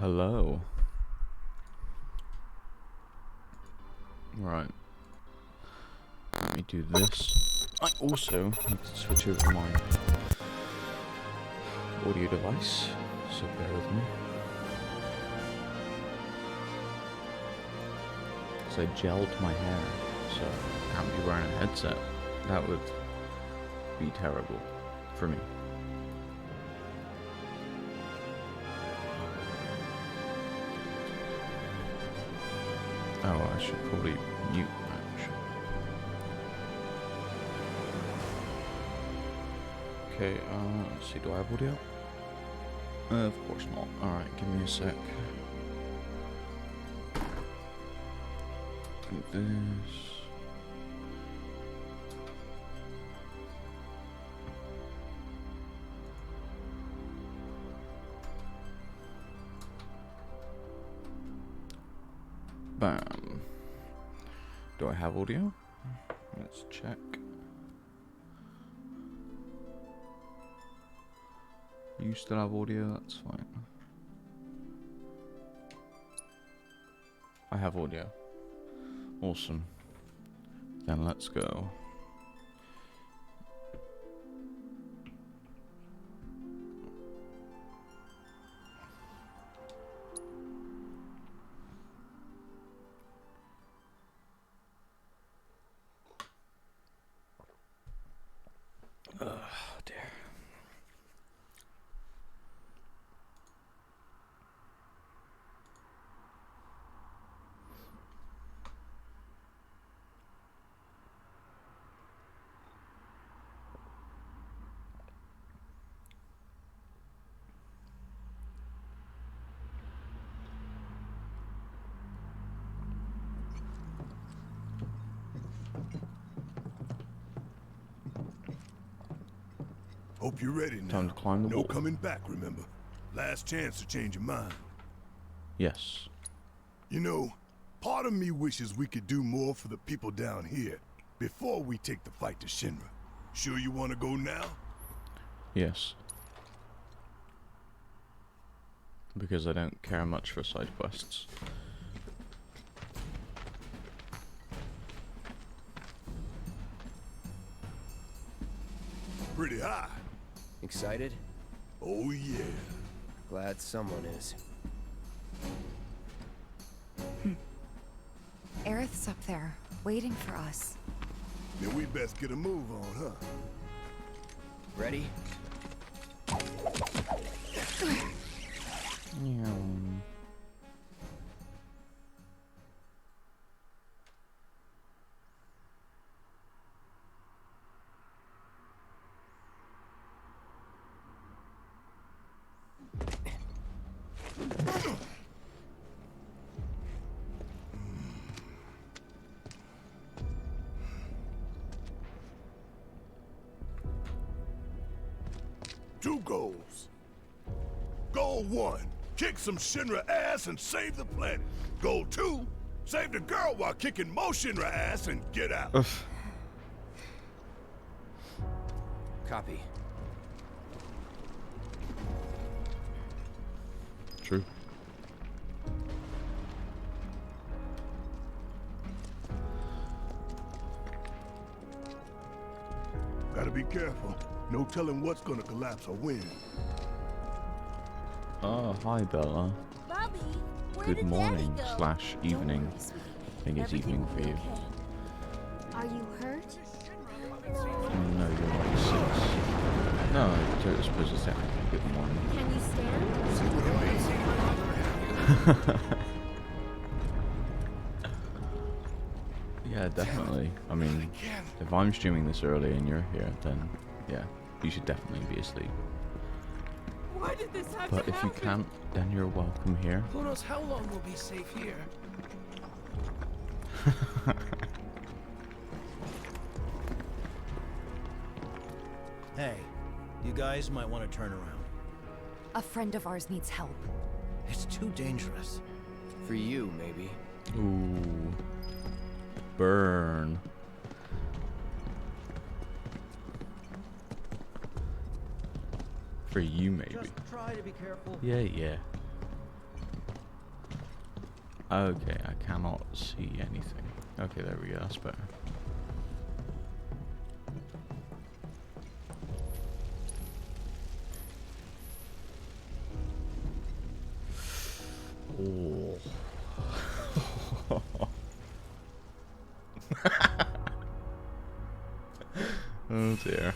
Hello. Right. Let me do this. I also need to switch over my audio device, so bear with me. Because I gelled my hair, so I can't be wearing a headset. That would be terrible for me. Oh, I should probably mute that. Okay, let's see, do I have audio? Of course not. Alright, give me a sec. Do this. Bam. Do I have audio? Let's check. You still have audio? That's fine. I have audio. Awesome. Then let's go. Oh dear. Hope you're ready now. Time to climb the wall. No coming back, remember? Last chance to change your mind. Yes. You know, part of me wishes we could do more for the people down here before we take the fight to Shinra. Sure you want to go now? Yes. Because I don't care much for side quests. Pretty high. Excited? Oh yeah. Glad someone is. Aerith's up there, waiting for us. Then we best get a move on, huh? Ready? Two goals. Goal 1, kick some Shinra ass and save the planet. Goal 2, save the girl while kicking more Shinra ass and get out. Oof. Copy. True. Gotta be careful. No telling what's gonna collapse or win. Oh, hi Bella. Bobby, where Good did morning Daddy go? slash evening. Don't worry, sweetie. I think it's Everything evening will for be you. okay. Are you hurt? No, you're like 6. No, I suppose it's technically good morning. Can you stand? Yeah, definitely. I mean, if I'm streaming this early and you're here, then yeah, you should definitely be asleep. Why did this have But to if you happen? can't, then you're welcome here. Who knows how long we'll be safe here? Hey, you guys might want to turn around. A friend of ours needs help. It's too dangerous. For you, maybe. Ooh. Burn. For you, maybe. Just try to be careful. Yeah, yeah. Okay, I cannot see anything. Okay, there we go. That's better. Oh. Oh dear.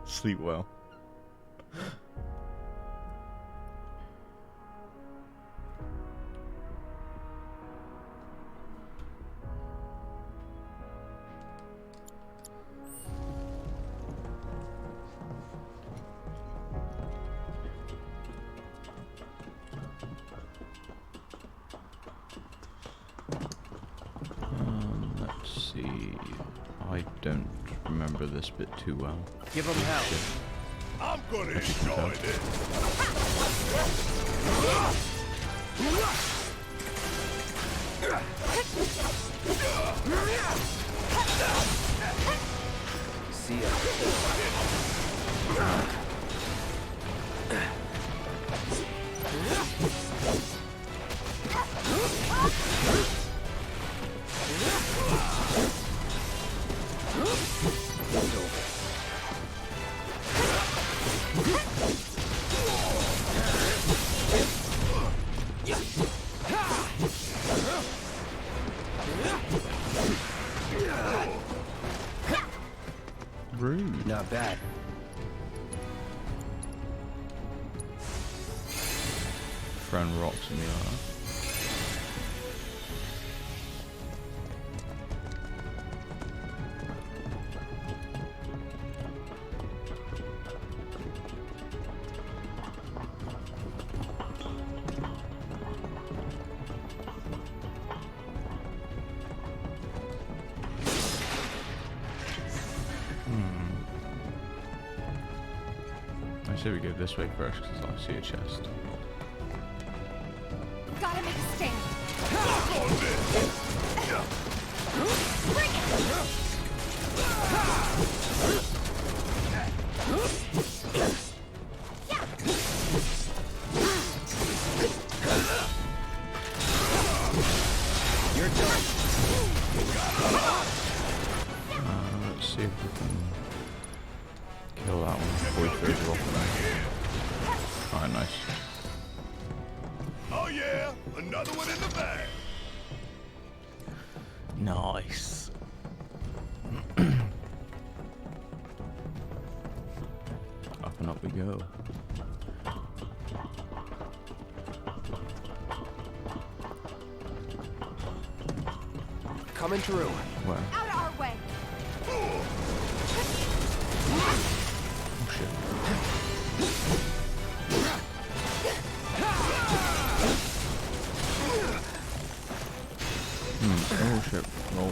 Sleep well. Let's see. I don't remember this bit too well. Give them hell. I'm gonna enjoy this. See ya. Rude. Not bad. Throwing rocks in the air. I say we go this way first because I see a chest. Gotta make a stand. Bring it! You're done. Let's see if we can kill that one before he throws it off. Alright, nice. Oh yeah, another one in the bag. Nice. Up and up we go. Coming through. Where? Out of our way! Oh shit. Oh shit. Well,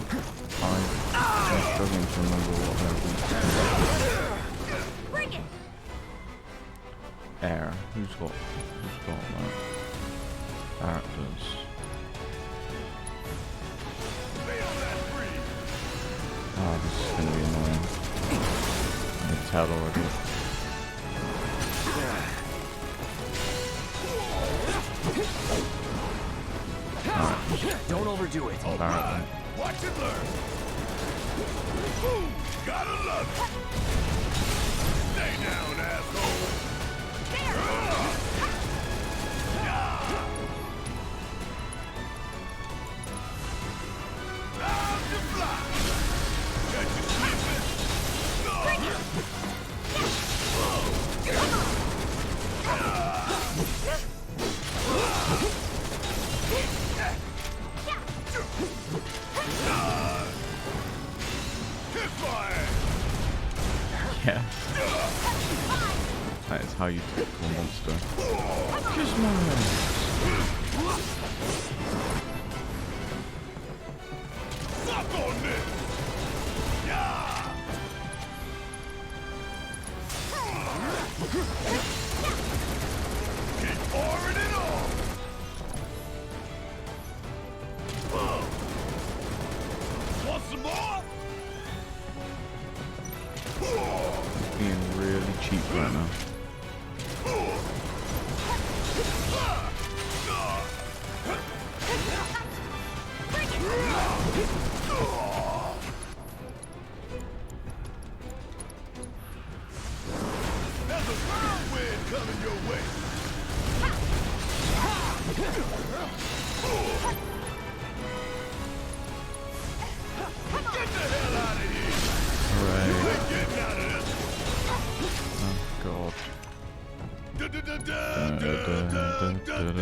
I'm struggling to remember what happened. Bring it! Air. Who's got that? Characters. Oh, this is gonna be annoying. I can tell already. Don't overdo it. Apparently. Watch and learn. Ooh, gotta love it. Stay down, asshole. Time to fly. Got you sleeping. Yeah.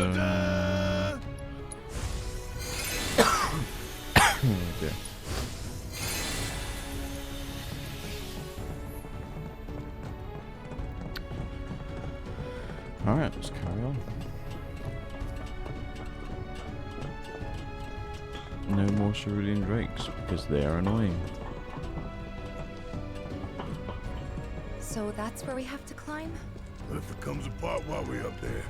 Ta-da! Oh dear. Alright, let's carry on. No more cerulean drakes because they are annoying. So that's where we have to climb? What if it comes apart while we're up there?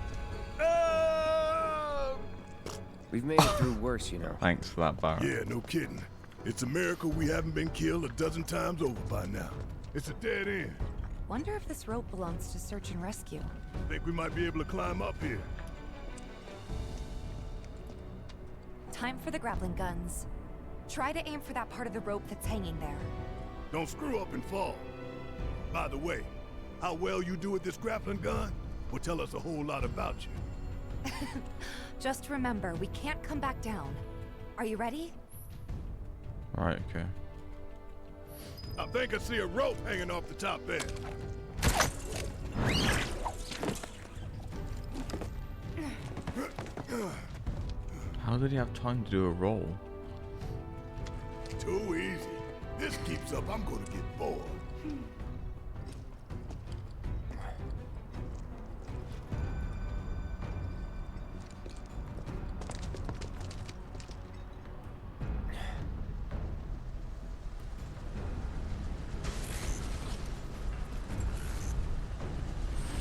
We've made it through worse, you know. Thanks for that, Barrett. Yeah, no kidding. It's a miracle we haven't been killed a dozen times over by now. It's a dead end. Wonder if this rope belongs to search and rescue. Think we might be able to climb up here. Time for the grappling guns. Try to aim for that part of the rope that's hanging there. Don't screw up and fall. By the way, how well you do with this grappling gun will tell us a whole lot about you. Just remember, we can't come back down. Are you ready? Right, okay. I think I see a rope hanging off the top end. How did he have time to do a roll? Too easy. This keeps up, I'm gonna get bored.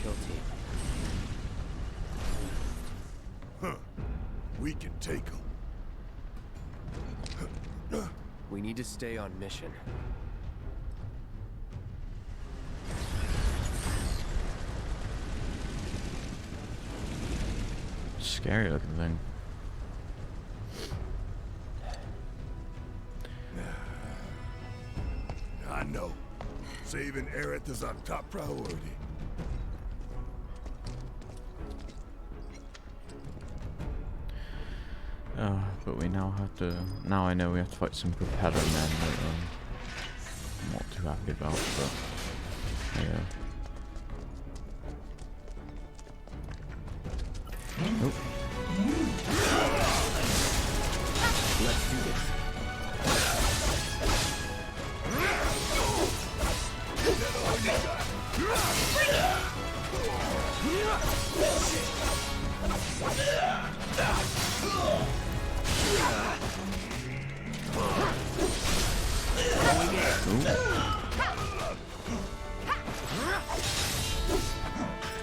Kill team. Huh. We can take them. We need to stay on mission. Scary looking thing. I know. Saving Aerith is our top priority. But we now have to. Now I know we have to fight some propeller men that I'm not too happy about, but yeah. Nope. Let's do this.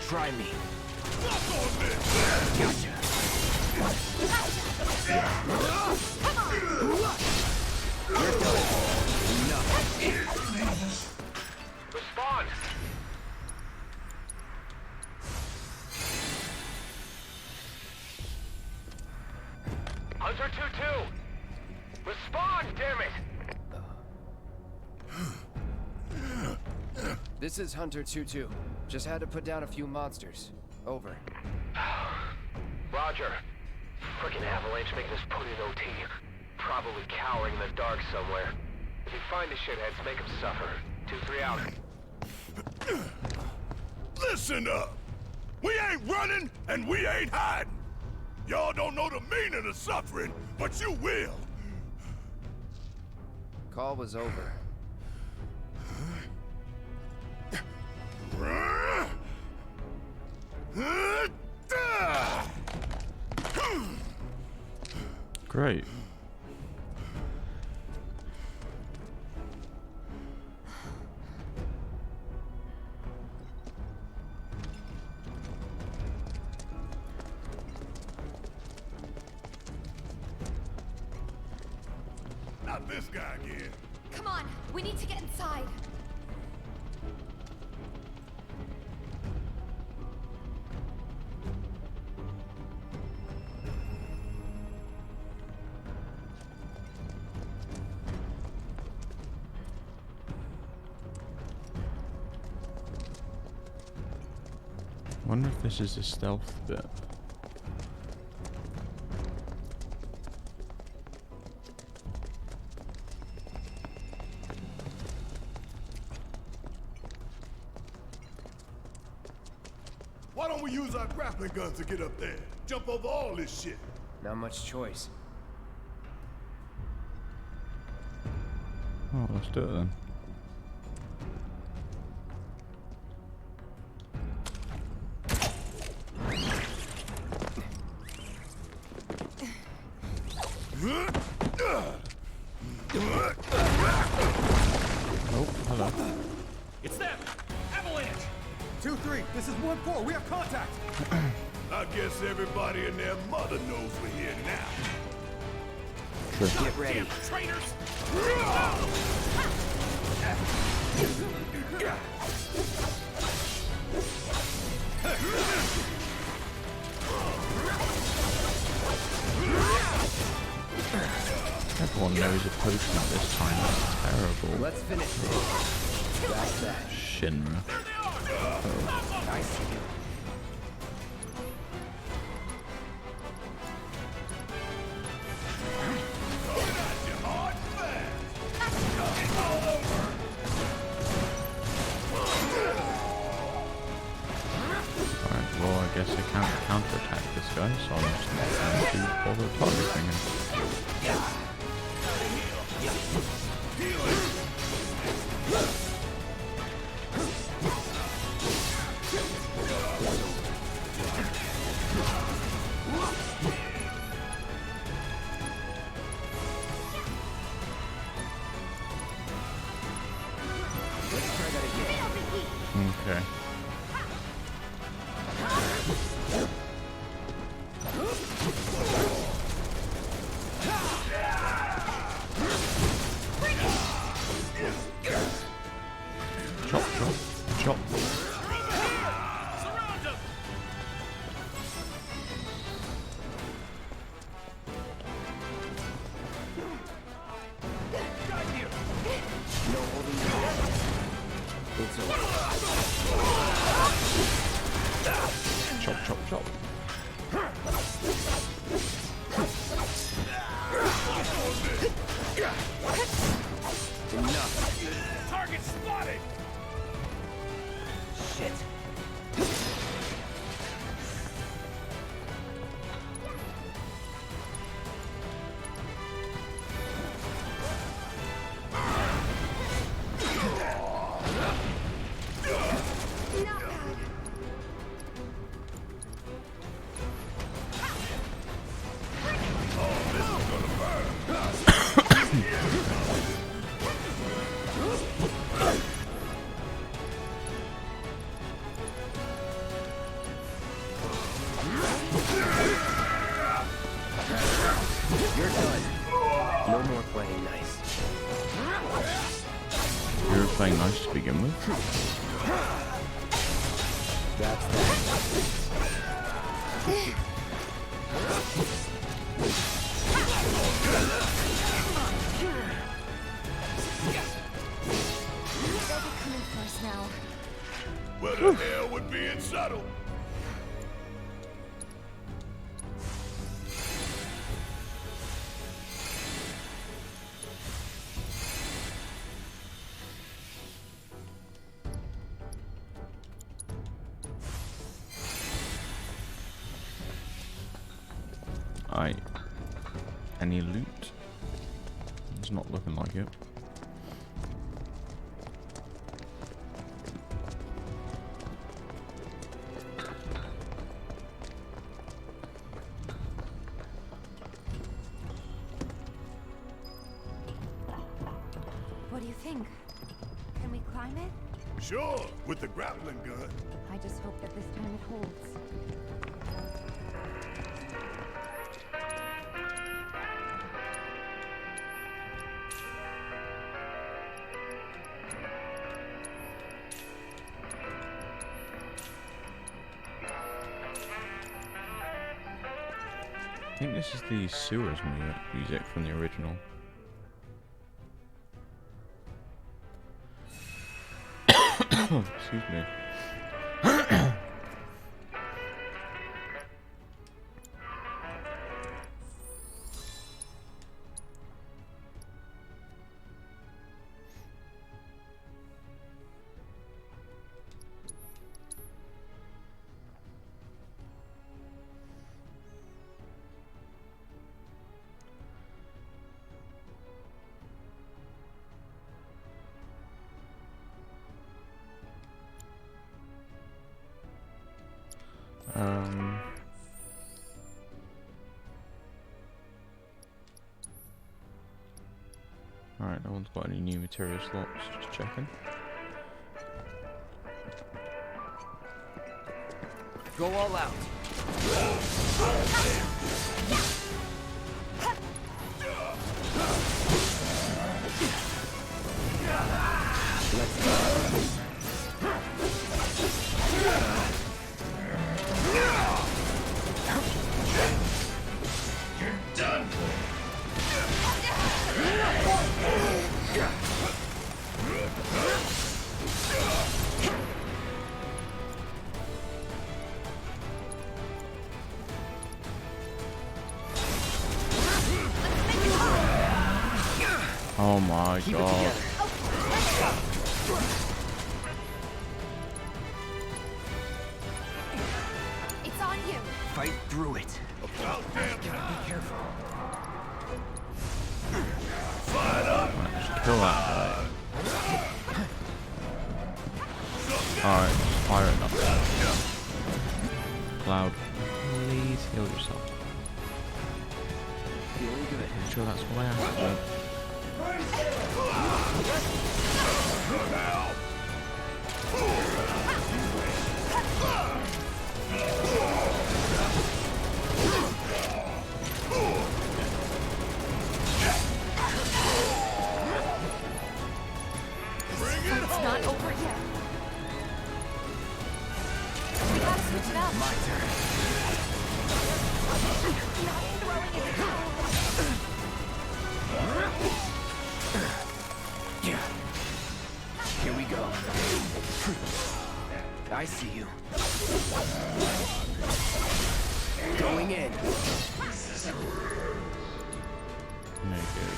Try me. Respond! Hunter 2-2! Respond, damn it! This is Hunter 2-2. Just had to put down a few monsters. Over. Roger. Frickin' avalanche making us put in OT. Probably cowering in the dark somewhere. If you find the shitheads, make them suffer. 2-3 out. Listen up! We ain't running and we ain't hiding! Y'all don't know the meaning of suffering, but you will! Call was over. Great. Not this guy again. Come on, we need to get inside. Wonder if this is a stealth bit. Why don't we use our grappling guns to get up there? jump over all this shit. Not much choice. Oh, let's do it then. Oh, hello. It's them! Avalanche! 2-3, this is 1-4, we have contact! I guess everybody and their mother knows we're here now. Chrith. Get ready. Damn traitors! Everyone knows a potion at this time. That's terrible. Let's finish this. That's that. Shinra. I see you. Alright, well I guess I can't counterattack this guy, so I'm just not going to bother targeting him. Let's try that again. Okay. Chop, chop, chop. Surround them! Got you! No holding back. It's over. Chop, chop, chop. Enough. Target spotted! Shit. You're done. No more playing nice. You were playing nice to begin with. That's that. They'll be coming for us now. Where the hell would being subtle? Any loot? It's not looking like it. What do you think? Can we climb it? Sure, with the grappling gun. I just hope that this time it holds. I think this is the sewers music from the original. Excuse me. Alright, no one's got any new material slots, just checking. Go all out. Let's go. You're done. Oh my god. It's on you. Fight through it. About damn time. Be careful. Fight up. Just kill that guy. Alright, just fire it up there. Cloud, please heal yourself. Feeling good. I'm sure that's what I asked for. It's not over yet. We gotta switch it up. My turn. Not throwing it down. Here we go. I see you. Going in. No good.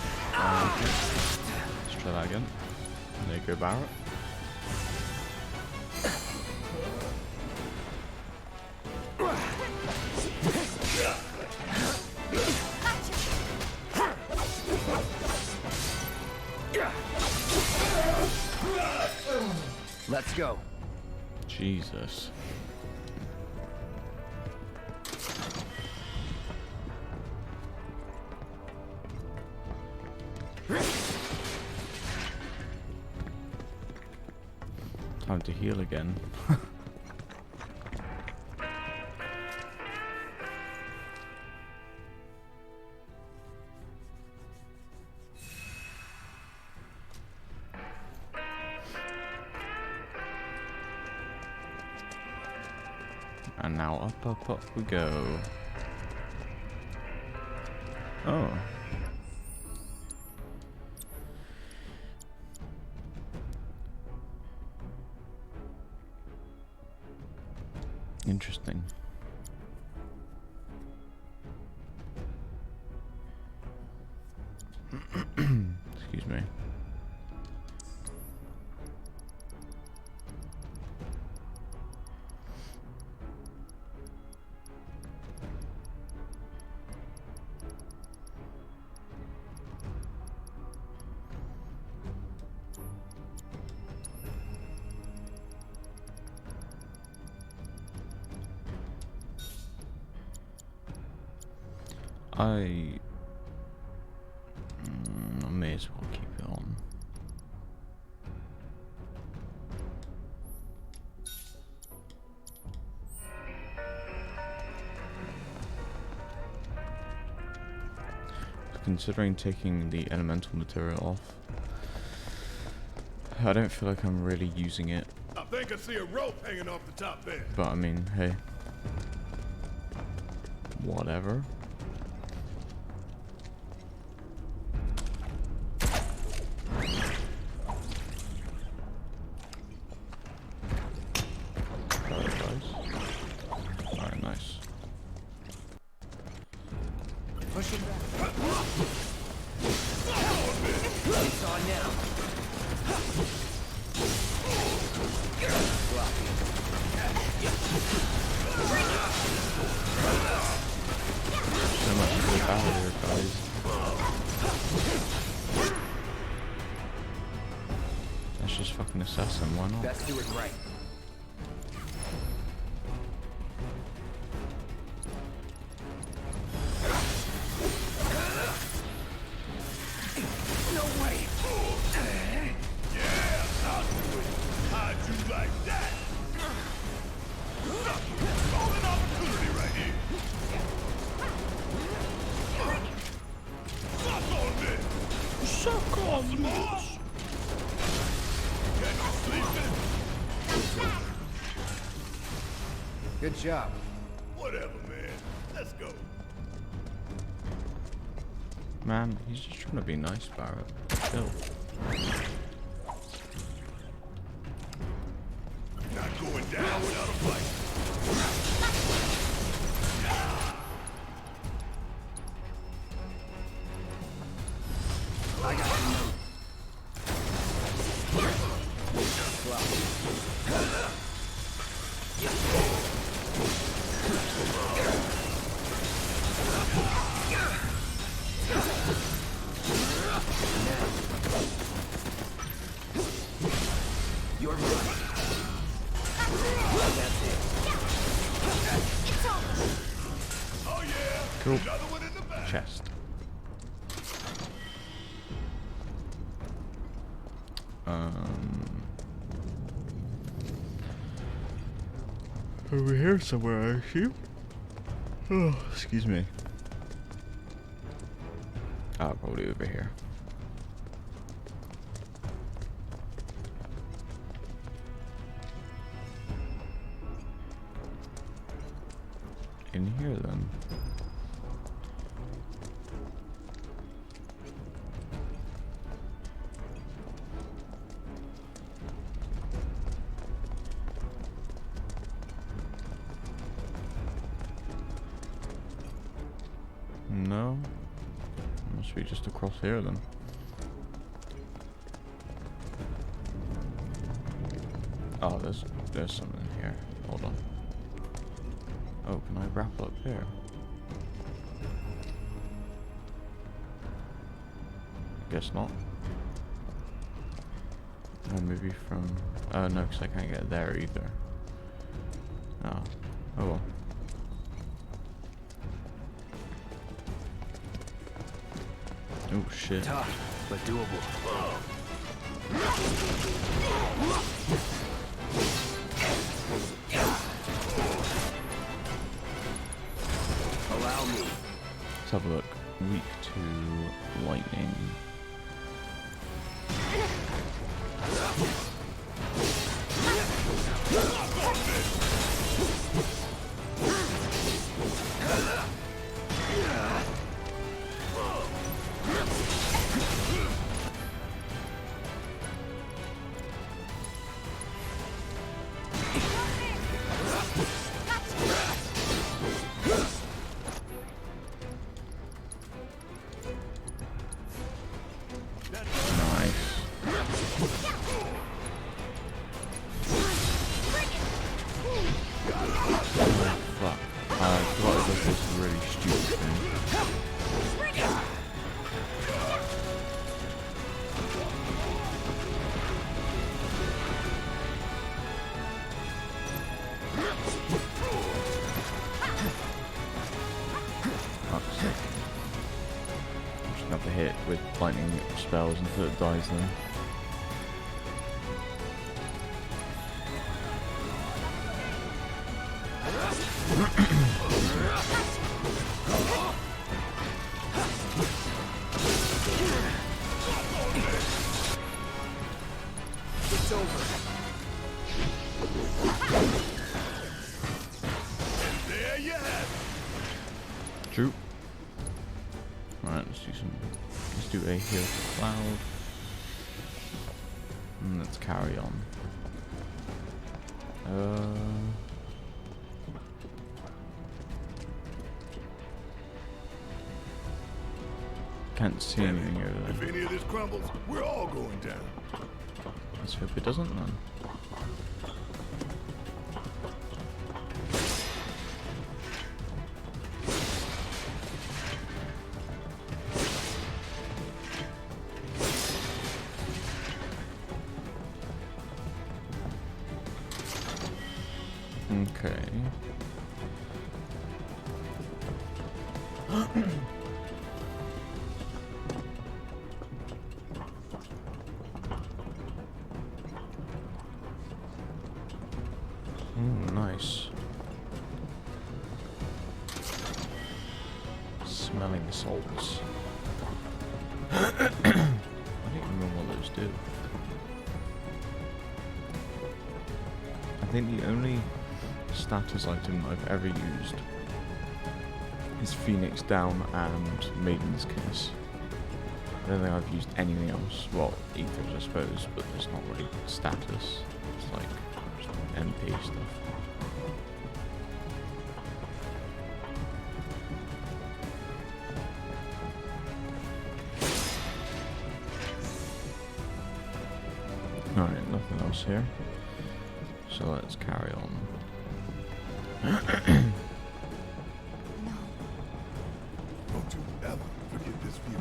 Let's try that again. No go Barrett. Let's go. Jesus. Time to heal again. And now up, up, up we go. Oh. Interesting. Excuse me. I may as well keep it on. Considering taking the elemental material off, I don't feel like I'm really using it. I think I see a rope hanging off the top there. But I mean, hey. Whatever. Alright, nice. Push it back. It's on now. So much for the barrier, guys. Let's just fucking assess them, why not? Best do it right. No way. some more? Get no sleeping? Good job. Whatever, man. Let's go. Man, he's just trying to be nice, Barrett. Chill. Not going down without a fight. I got you. You're mine. That's it. It's over. Oh yeah. Cool. Another one in the back. Chest. Over here somewhere, I assume. Oh, excuse me. Oh, probably over here. In here, then. No. Must be just across here then. Oh, there's something here. Hold on. Oh, can I grapple up here? Guess not. Or maybe from... Oh no, because I can't get there either. Oh. Oh well. Oh shit. Tough, but doable. Allow me. Let's have a look. Weak to lightning. Have to hit with lightning spells until it dies then. It's over. There you have it. True. Alright, let's do a heal cloud. And let's carry on. Can't see anything over If there. any of this crumbles, we're all going down. Let's hope it doesn't then. Okay. Nice. Smelling salts. Why do do. I think the only status item I've ever used is Phoenix Down and Maiden's Kiss. I don't think I've used anything else. Well, Ethers I suppose, but there's not really status. It's like just MP stuff. Alright, nothing else here. So let's carry on. No. Don't you ever forget this view.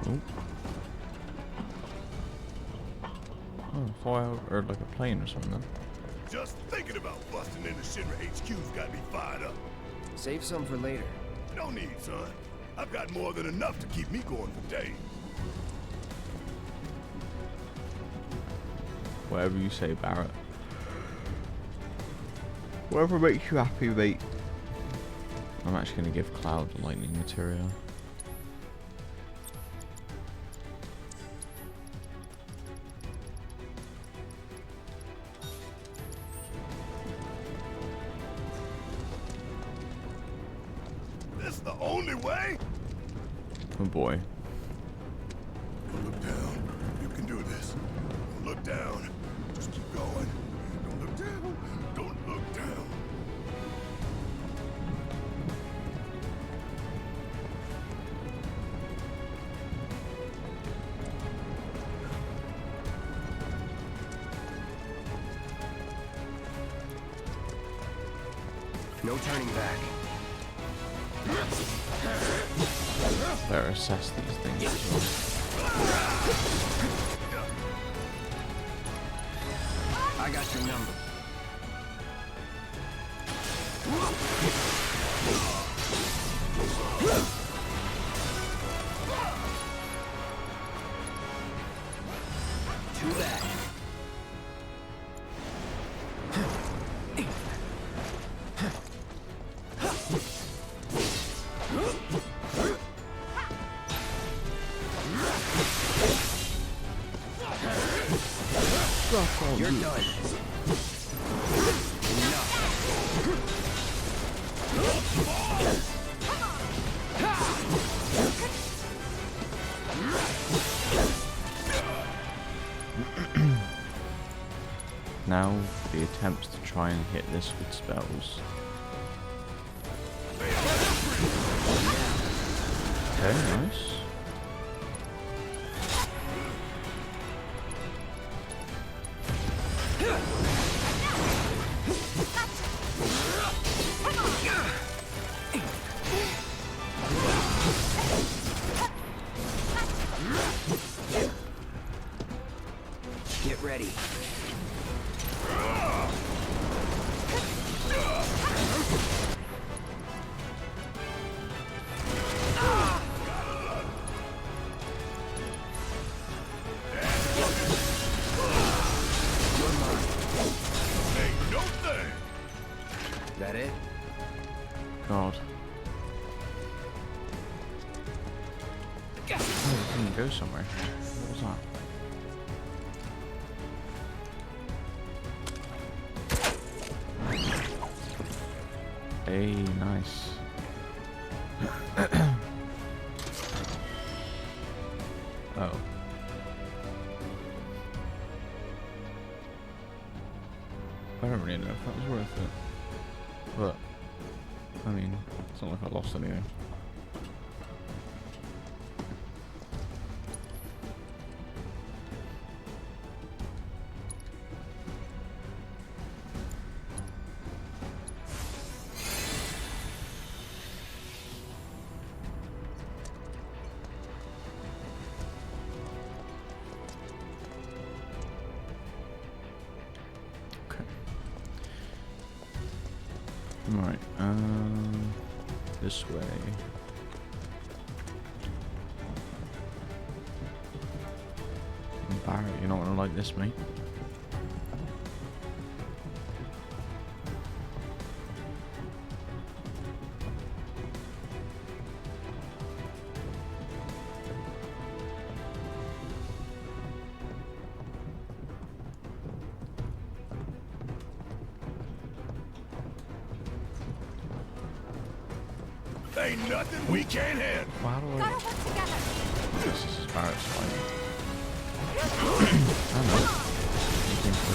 Oh, I thought I heard like a plane or something. Just thinking about busting into Shinra HQ's got me fired up. Save some for later. No need, son. I've got more than enough to keep me going for days. Whatever you say, Barrett. Whatever makes you happy, mate. I'm actually going to give Cloud the lightning material. This the only way? Oh boy. Don't look down. You can do this. Don't look down. Just keep going. Don't look down. Don't look down. No turning back. Better assess these things as well. I got your number. Too bad. You're done. Now, the attempts to try and hit this with spells. Okay, nice. Get ready. Ain't no thing. That it? God. Oh, it didn't go somewhere. What was that? Hey, nice. Oh. I don't really know if that was worth it. But, I mean, it's not like I lost anything. Right, this way. Barrett, you're not gonna like this, mate. Ain't nothing we can't handle. Well, how do I... Gotta work together. This is Barrett's fight. I don't know. You think so?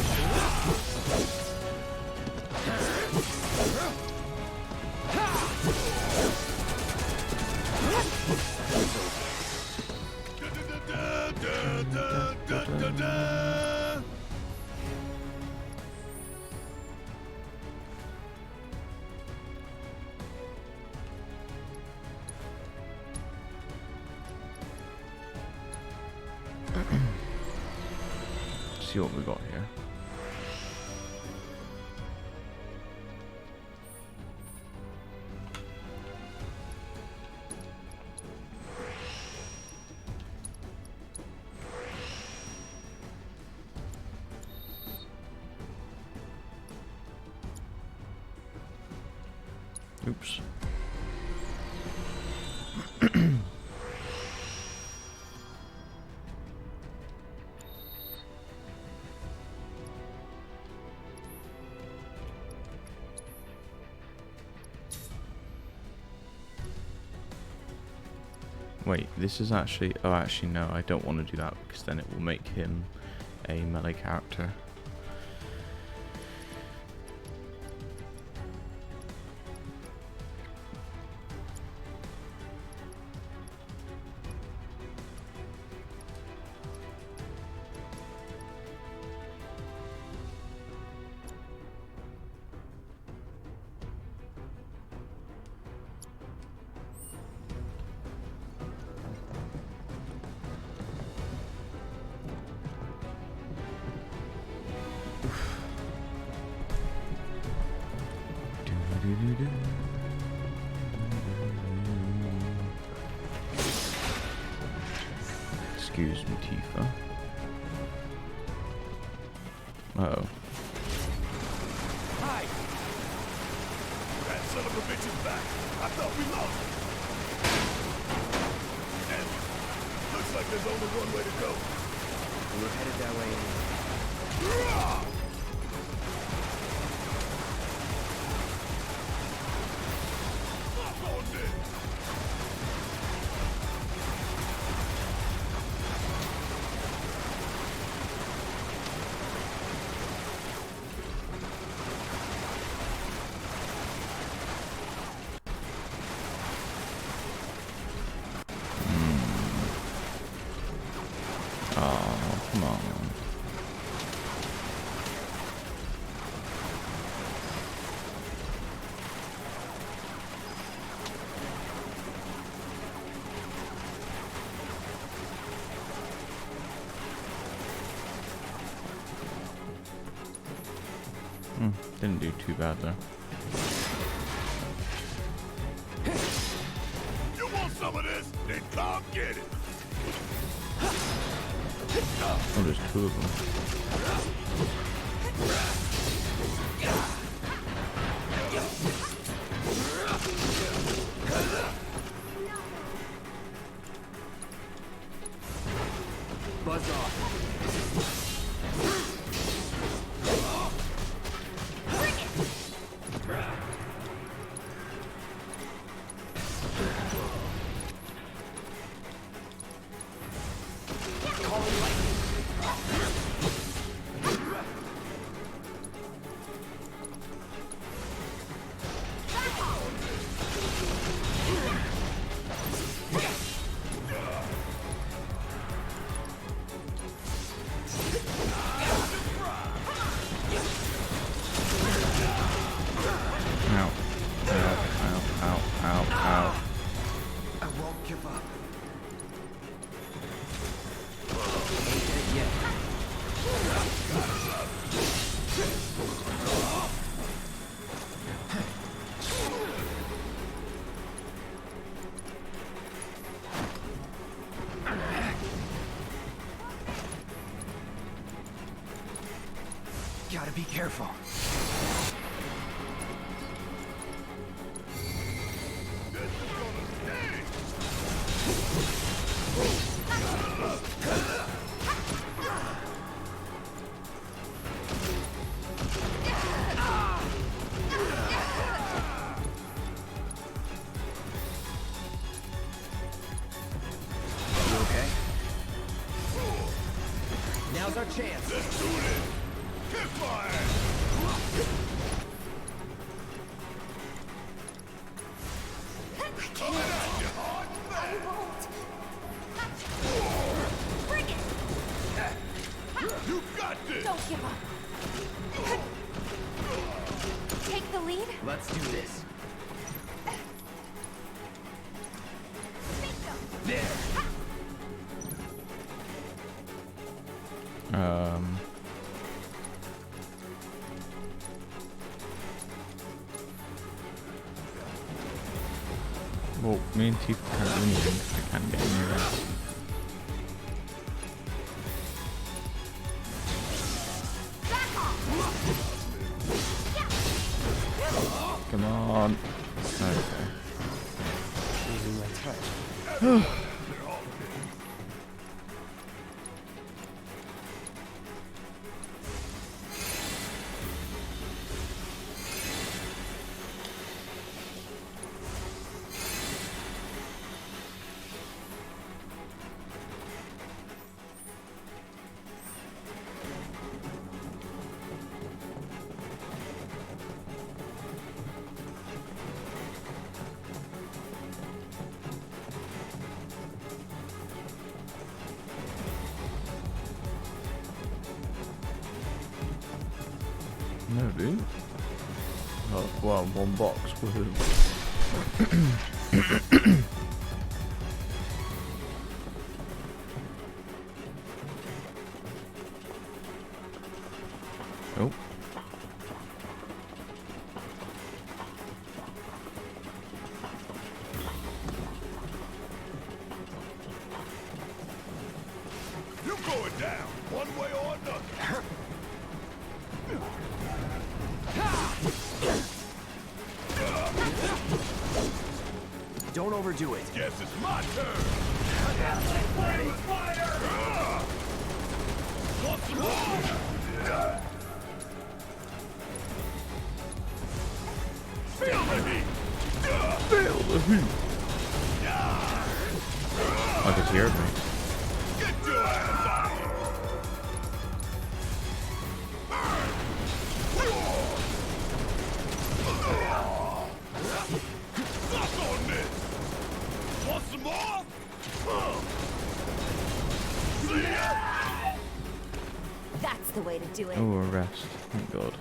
See what we got here. Oops. Wait, this is actually... Oh, actually, no, I don't want to do that because then it will make him a melee character. Excuse me, Tifa. Uh-oh. Hi. That son of a bitch is back. I thought we lost him. Damn it. Looks like there's only one way to go. We're headed that way. Fuck on this. Oh, come on. Didn't do too bad though. You want some of this? Then come get it. Oh, there's two of them. Buzz off. Ow. Ow, ow, ow, ow, ow. I won't give up. Ain't dead yet. Gotta be careful. Now's our chance. Let's do this. Kick my ass. Coming at you hard and I fast. won't. Bring it! You got this. Don't give up. Take the lead. Let's do this. Bingo. There. Well, me and Teeth can't do anything because we can't get any rest. Back off. Come on. Okay. Losing my touch. No, dude. Oh, well, one box. Woohoo. Oh. You going down, one way or another. Don't overdo it. Guess it's my turn. Want some more? Feel the heat. Feel the heat. I just hear me. Get your ass out here. Suck on this. Want some more? See ya. That's the way to do it. Oh, a rest. Thank God.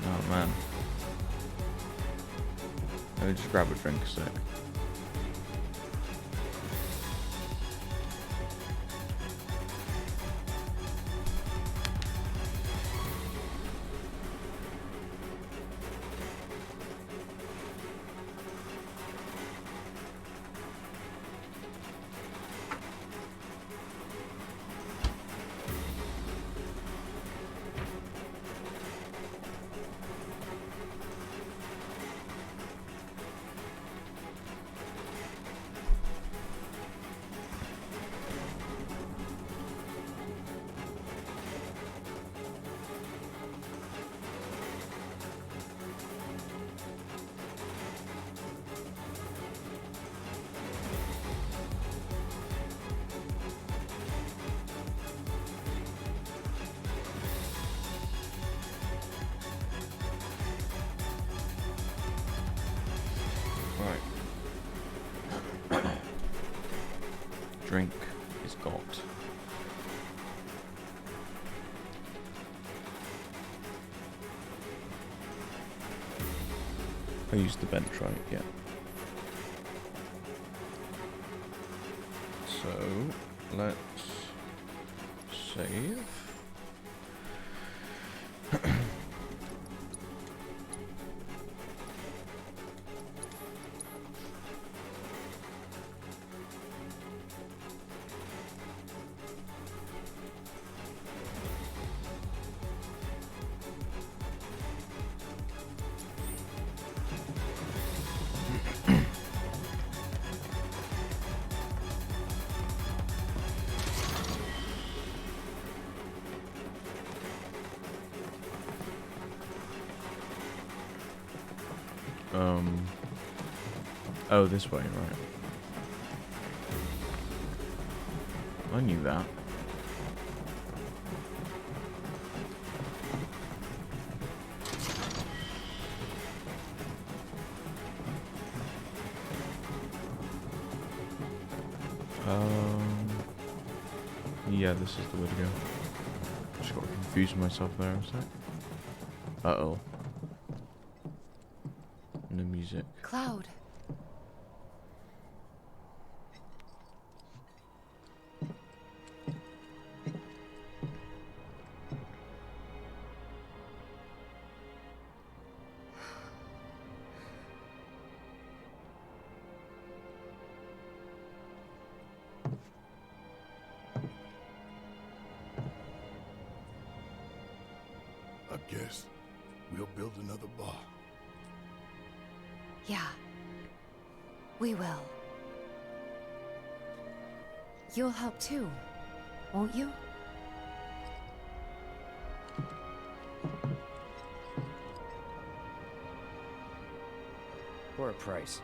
Oh man. Let me just grab a drink a sec. Right. Drink is got. I used the bench, right? Yeah. So let's save. Oh, this way, right. I knew that. Yeah, this is the way to go. Just got confused myself there a sec. Uh-oh. No music. Cloud. I guess we'll build another bar. Yeah. We will. You'll help too, won't you? For a price.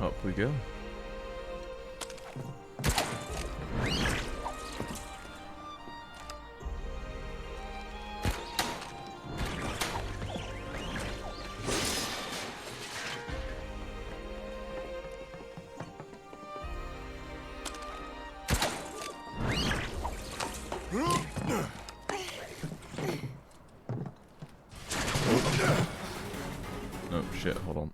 Up we go. Oh shit, hold on.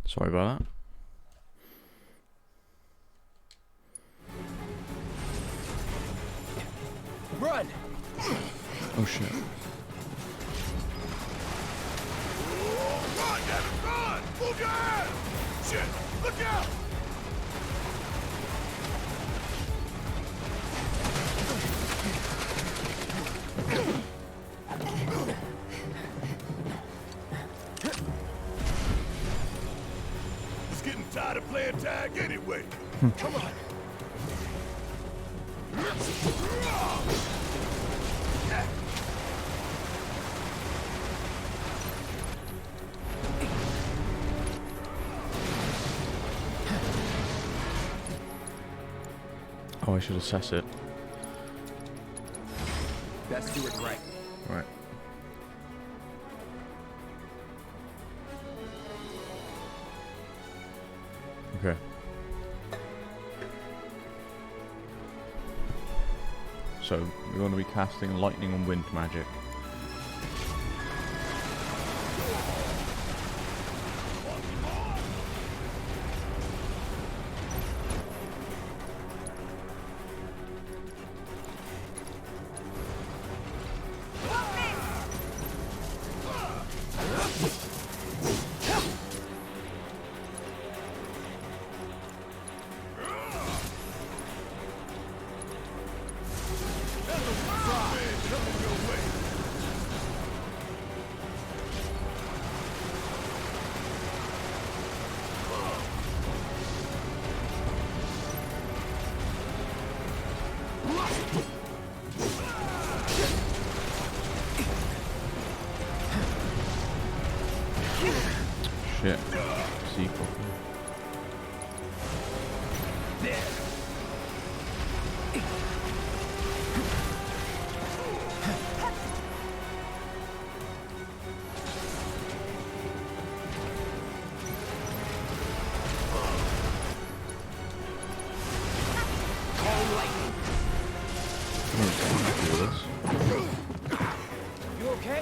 Sorry about that. Run! Oh shit. Run, damn it, run! Move your ass! Shit, look out! It's getting tired of playing tag anyway. Come on. Oh, I should assess it. Best do it right. Right. Okay. So, we're going to be casting lightning and wind magic. Shit. Sequel. You okay?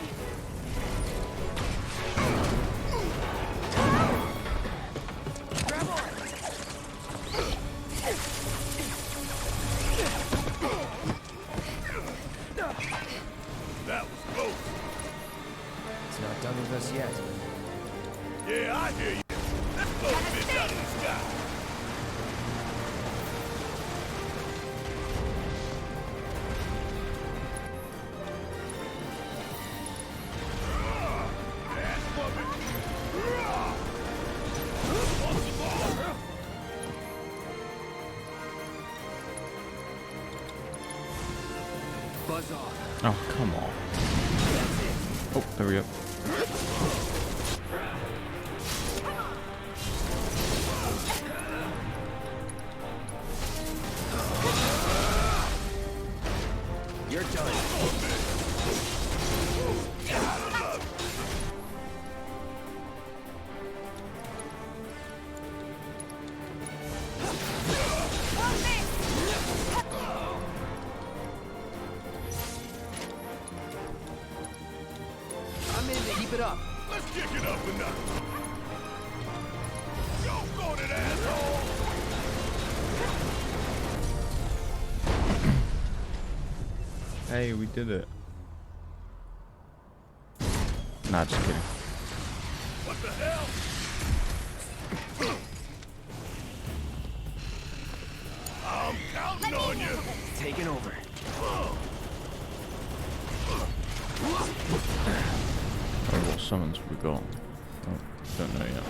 Grab on! That was close. It's not done with us yet. Yeah, I hear you. Let's blow a bitch out of the sky. That's bumping. Want some more? Buzz off. Oh, come on. Oh, there we go. You're done. I'm in to keep it up. Let's kick it up a notch. Go for it, asshole! Hey, we did it. Nah, just kidding. What the hell? I'm counting on you. Taking over. Oh, what summons we got? Oh, don't know yet.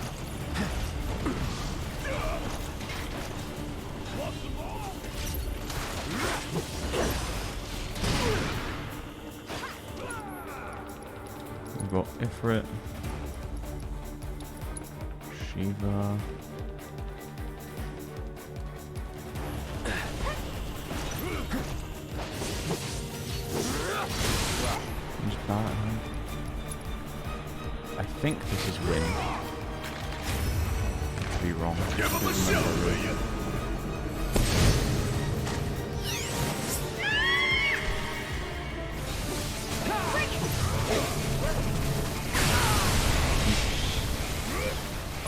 Want some more? We've got Ifrit, Shiva. Who's that? I think this is Win. Could be wrong. Give him a Couldn't remember shot, will really. you?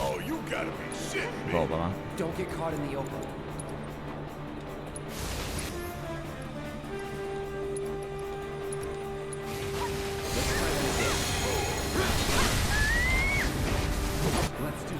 Oh, you gotta be shitting me. Forgot about Don't get caught in the open. Let's do this.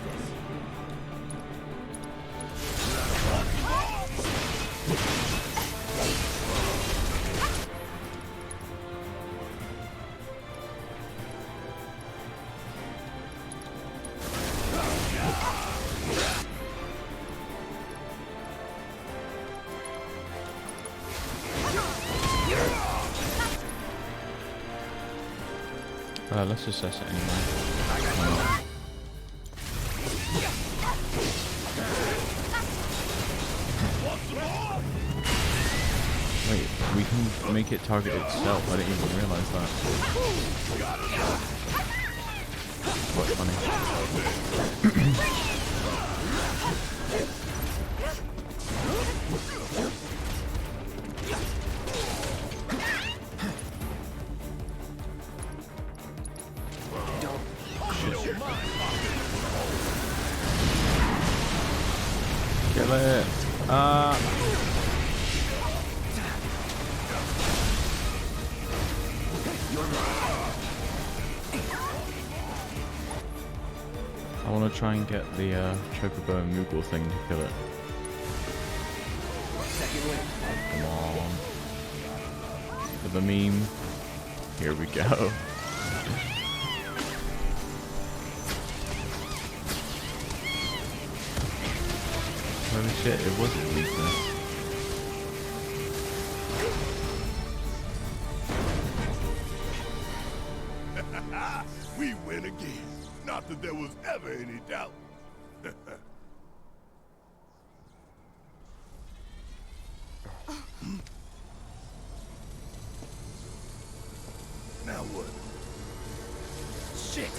Let's assess it anyway. Wait, we can make it target itself. I didn't even realize that. Quite funny. Kill it. I want to try and get the Chocobo and Moogle thing to kill it. Come on. For the meme. Here we go. Holy shit, it wasn't weakness. We win again. Not that there was ever any doubt. Now what? Shit!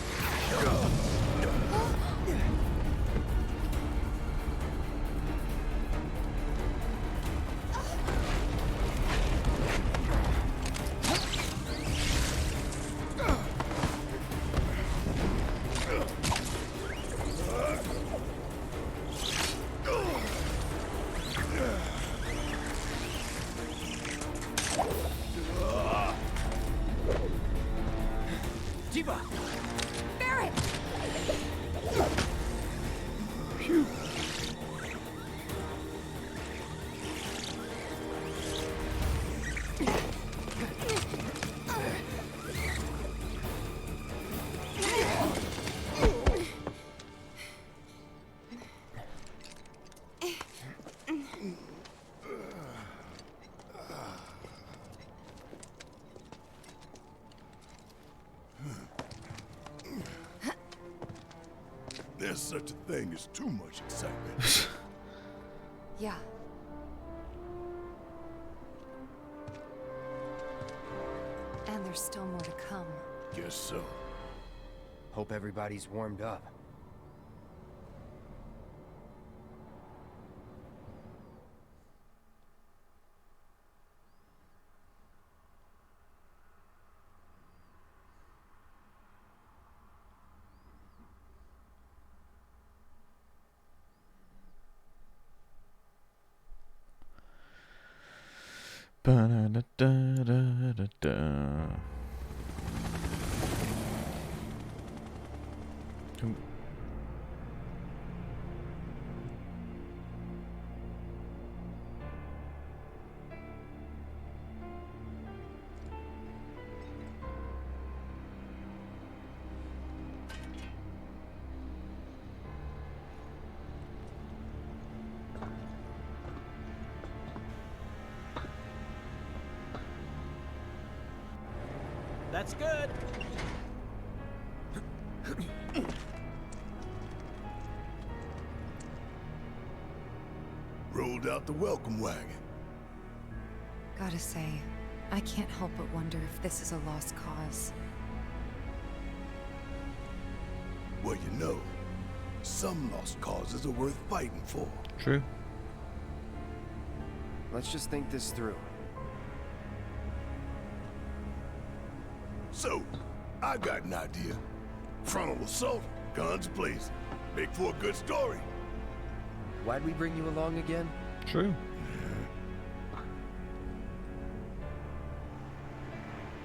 Barret! Phew. There's such a thing as too much excitement. Yeah. And there's still more to come. Guess so. Hope everybody's warmed up. Ba-da-da-da-da-da-da. Ooh. That's good. Rolled out the welcome wagon. Gotta say, I can't help but wonder if this is a lost cause. Well, you know, some lost causes are worth fighting for. True. Let's just think this through. So, I got an idea. Frontal assault, guns blazing. Make for a good story. Why'd we bring you along again? True.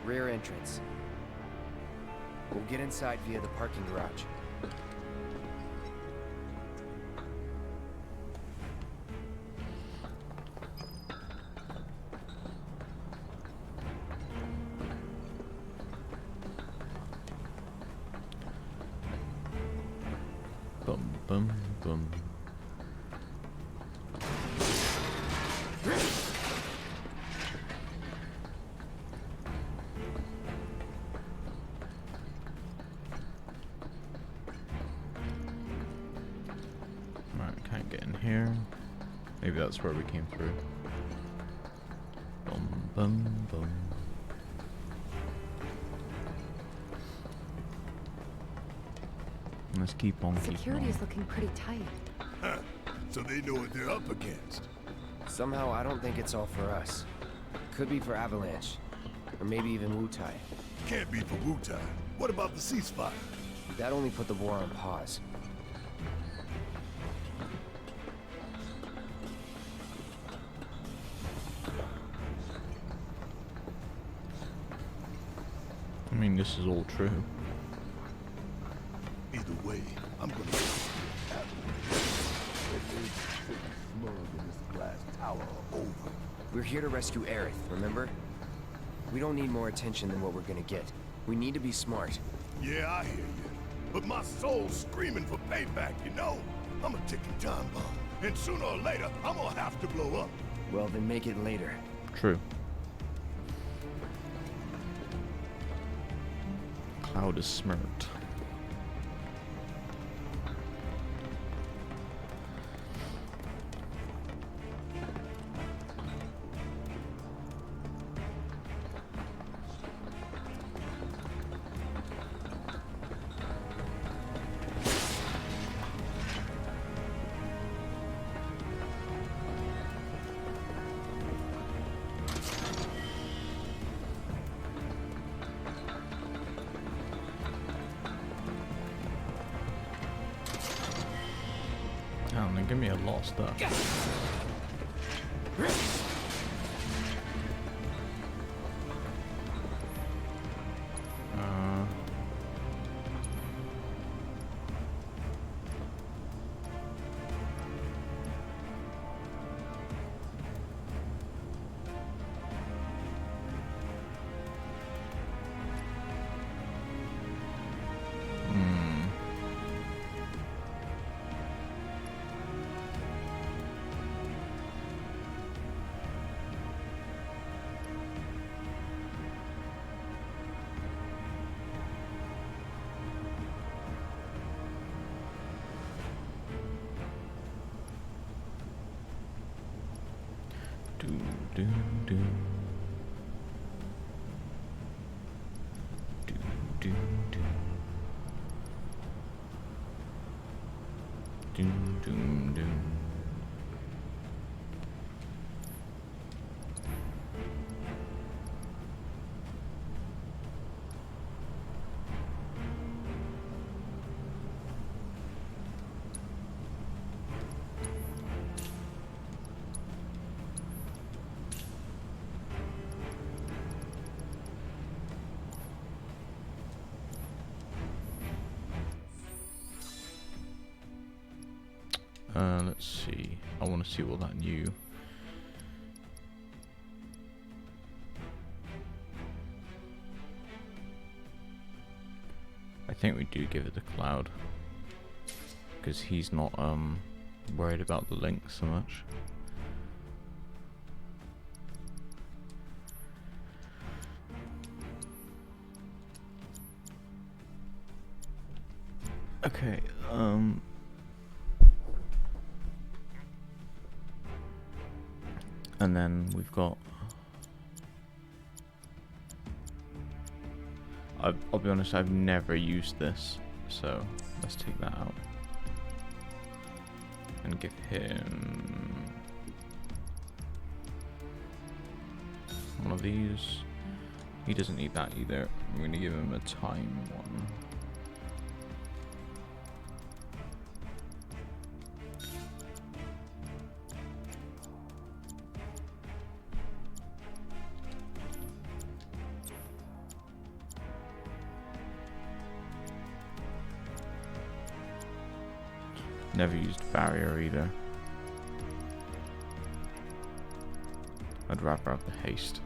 Rear entrance. We'll get inside via the parking garage. Bum bum bum. Right, can't get in here. Maybe that's where we came through. Bum bum bum. Let's keep on keeping Security's on. looking pretty tight. Huh. So they know what they're up against. Somehow, I don't think it's all for us. Could be for Avalanche. Or maybe even Wutai. Can't be for Wutai. What about the ceasefire? That only put the war on pause. I mean, this is all true. Either way, I'm gonna smug in this glass tower are over. We're here to rescue Aerith, remember? We don't need more attention than what we're gonna get. We need to be smart. Yeah, I hear you. But my soul's screaming for payback, you know? I'm a ticking time bomb. And sooner or later, I'm gonna have to blow up. Well, then make it later. True. Cloud is smirked. give me a lot of stuff. Let's see. I want to see all that new. I think we do give it the Cloud, because he's not worried about the Link so much. Okay, and then we've got, I'll be honest, I've never used this, so let's take that out and give him one of these. He doesn't need that either. I'm going to give him a time one. Never used barrier either. I'd rather have the haste.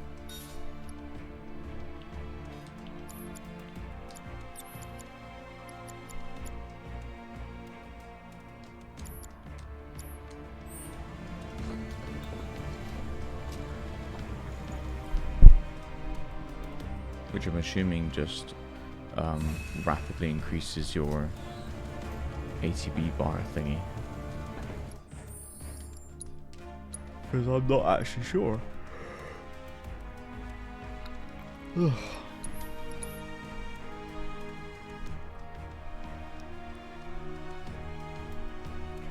Which I'm assuming just rapidly increases your ATB bar thingy. Because I'm not actually sure. Ugh.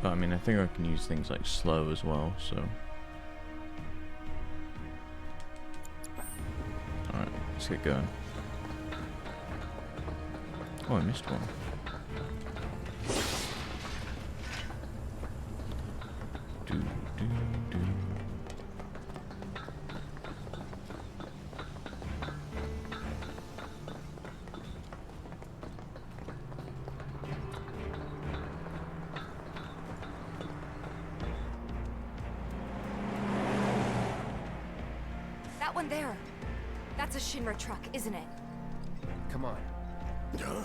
But I mean, I think I can use things like slow as well, so. Alright, let's get going. Oh, I missed one. That one there. That's a Shinra truck, isn't it? Come on. Huh?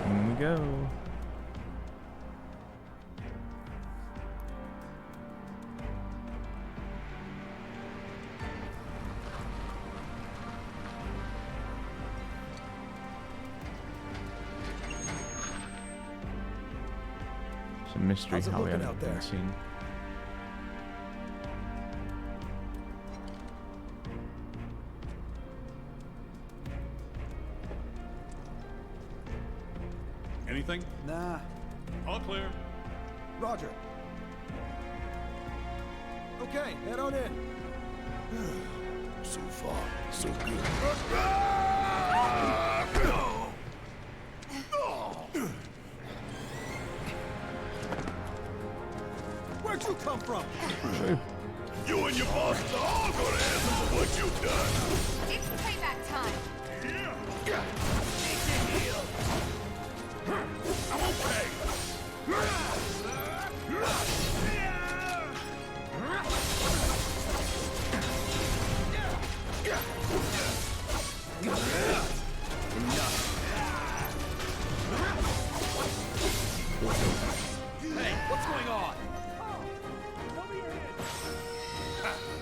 Here we go. It's a mystery How's it how we looking haven't out been there? seen. Anything? Nah. All clear. Roger. Okay, head on in. So far, so good. Where'd you come from? You and your bosses are all gonna answer for what you've done. It's payback time. I won't pay. Hey, what's going on?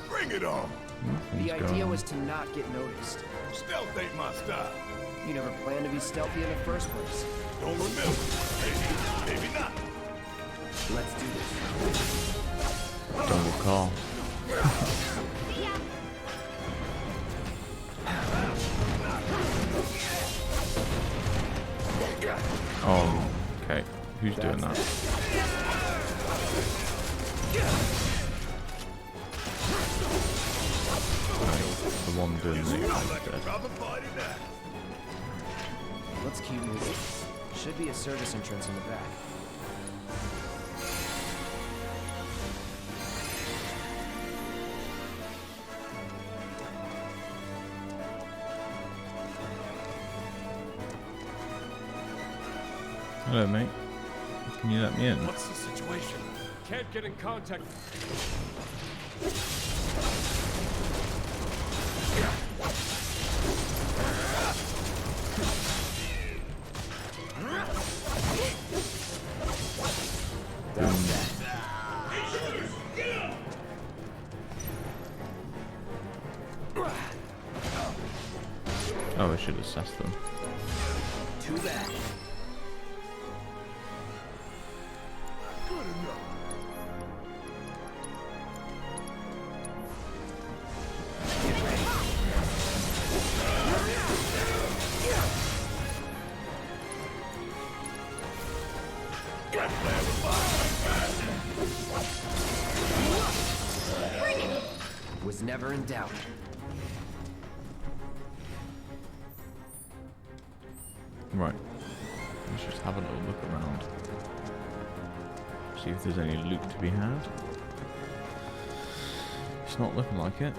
Bring it on. The idea was to not get noticed. Stealth ain't my style. You never planned to be stealthy in the first place. Don't remember. Maybe not. Let's do this. Don't recall. Oh, okay. Who's doing that? The one doing the dead. Proper party now. Let's keep moving. Should be a service entrance in the back. Hello, mate. Can you let me in? What's the situation? Can't get in contact. Oh, I should assess them. Too bad. Good enough. Was never in doubt. Right. Let's just have a little look around. See if there's any loot to be had. It's not looking like it.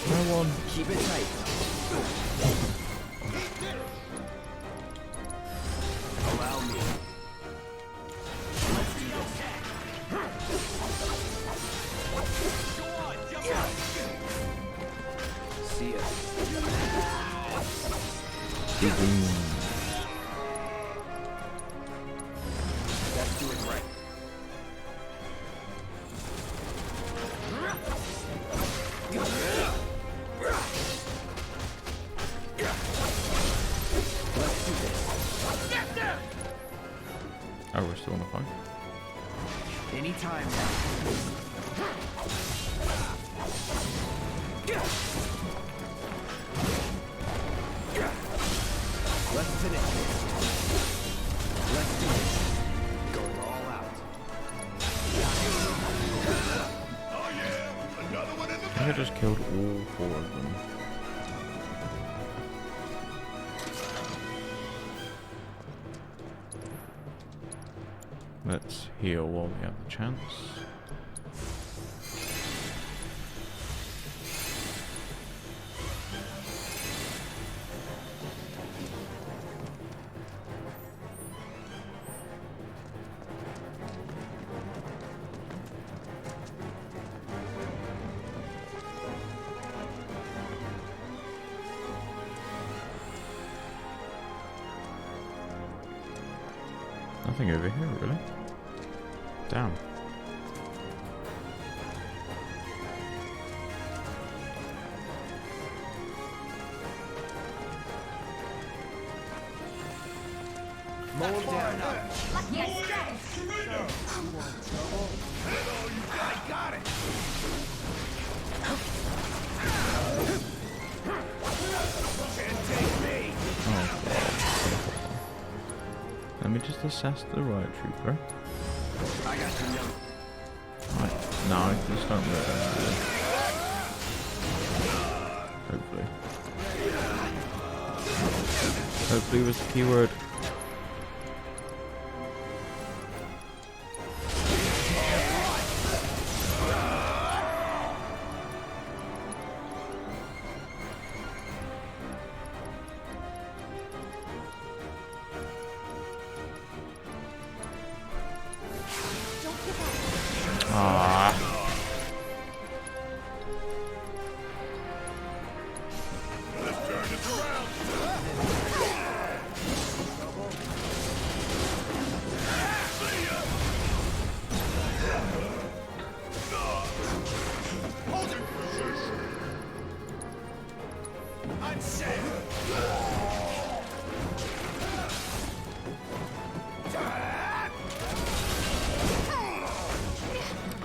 No one. Keep it tight. Allow me. Let's do this. See ya. Let's do it right. Let's do this. Oh, we're still on the phone. Anytime Let's finish this. Let's do it. Going all out. Oh yeah, another one in the I think I just killed all 4 of them. Let's heal while we have the chance. Nothing over here, really. Damn. Hold him down. Lucky I stretched. I got it. Can't take me. Oh god. Let me just assess the riot trooper. I got you now. Right, now I can start moving. Hopefully. Hopefully was the keyword.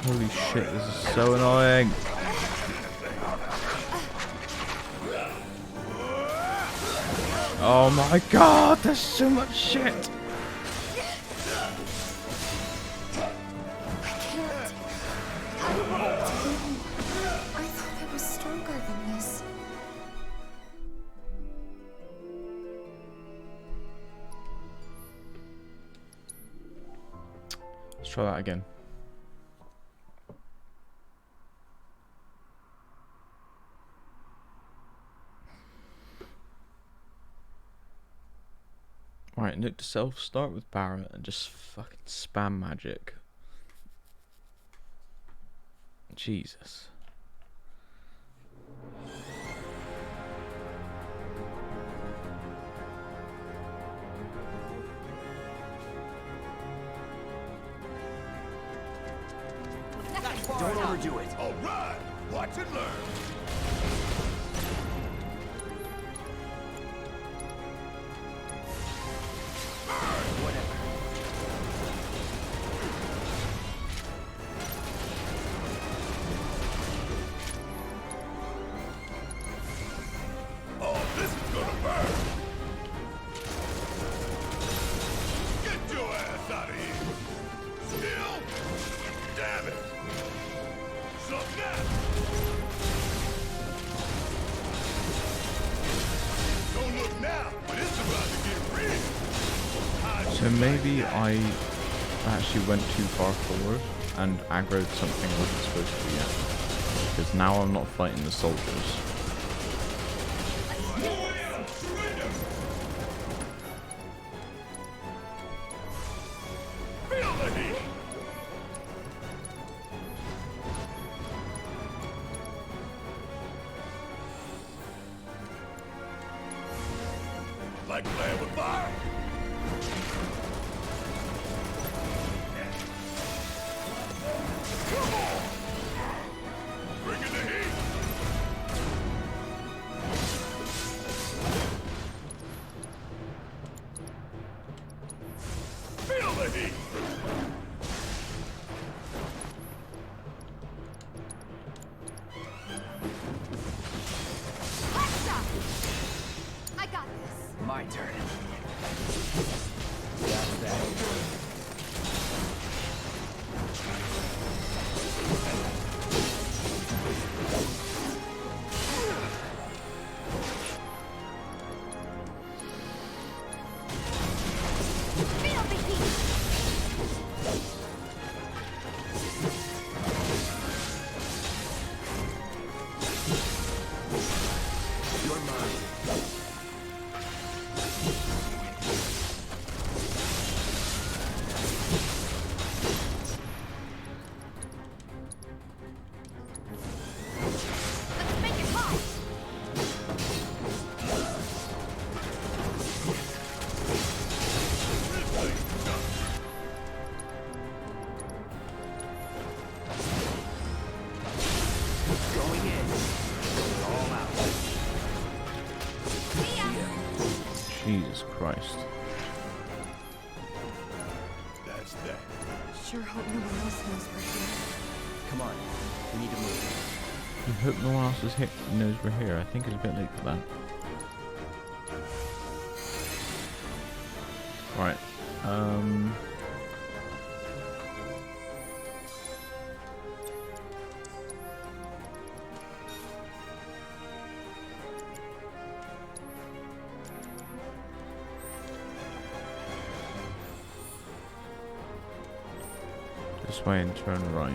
Holy shit, this is so annoying. Oh my god, there's so much shit. I thought I was stronger than this. Let's try that again. Right, note to self, start with Barrett and just fucking spam magic. Jesus. Don't overdo it. All right, watch and learn. Oh, this is gonna burn. Get your ass out of here. Still? Damn it. Something now. Don't look now, but it's about to get real. So maybe I actually went too far forward and aggroed something I wasn't supposed to be at. Because now I'm not fighting the soldiers. Feel the heat. Like playing with fire? Come on! Bring in the heat! Feel the heat! I got this. My turn. Feel the heat. That's that. Sure hope no one else knows we're here. Come on, we need to move. I hope no one else knows we're here. I think it's a bit late for that. Right. This way and turn right.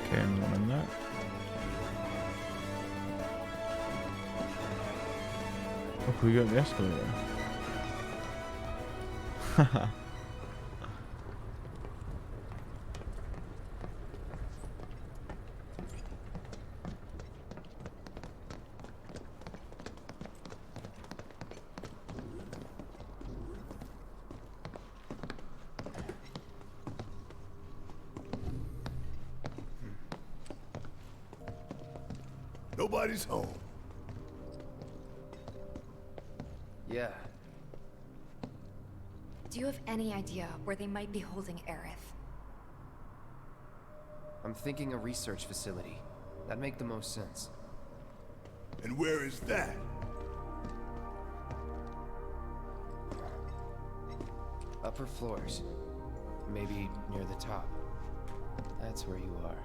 Okay, anyone in that? Oh, we got the escalator. Haha. Nobody's home. Yeah. Do you have any idea where they might be holding Aerith? I'm thinking a research facility. That'd make the most sense. And where is that? Upper floors. Maybe near the top. That's where you are.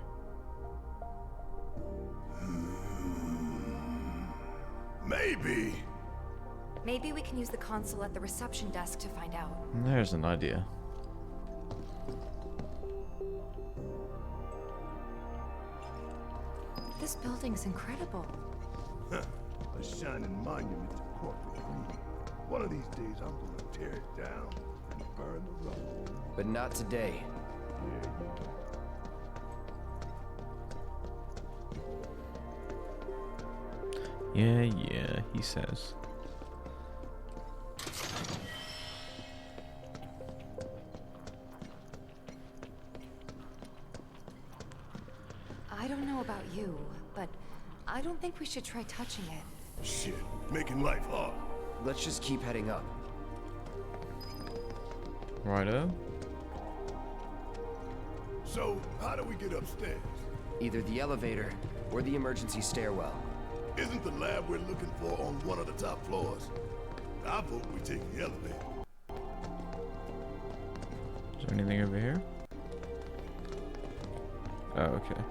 Maybe. Maybe we can use the console at the reception desk to find out. There's an idea. This building's incredible. Huh. A shining monument to corporate greed. One of these days I'm gonna tear it down and burn the rubble. But not today. Yeah, he says. I don't know about you, but I don't think we should try touching it. Shit, making life hard. Let's just keep heading up. Righto. So, how do we get upstairs? Either the elevator or the emergency stairwell. Isn't the lab we're looking for on one of the top floors? I vote we take the elevator. Is there anything over here? Oh, okay.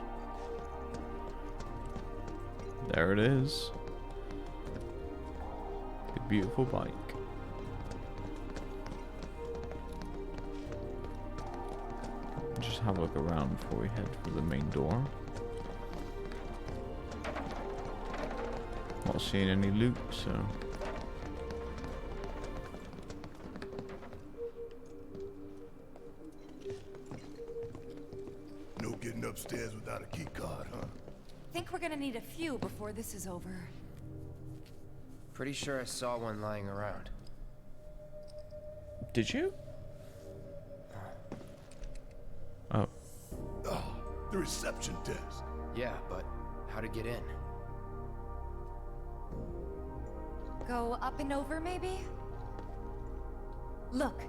There it is. The beautiful bike. Just have a look around before we head for the main door. Not seeing any loot, so... No getting upstairs without a key card, huh? Think we're gonna need a few before this is over. Pretty sure I saw one lying around. Did you? Oh. Ah, the reception desk. Yeah, but how to get in? Go up and over, maybe? Look.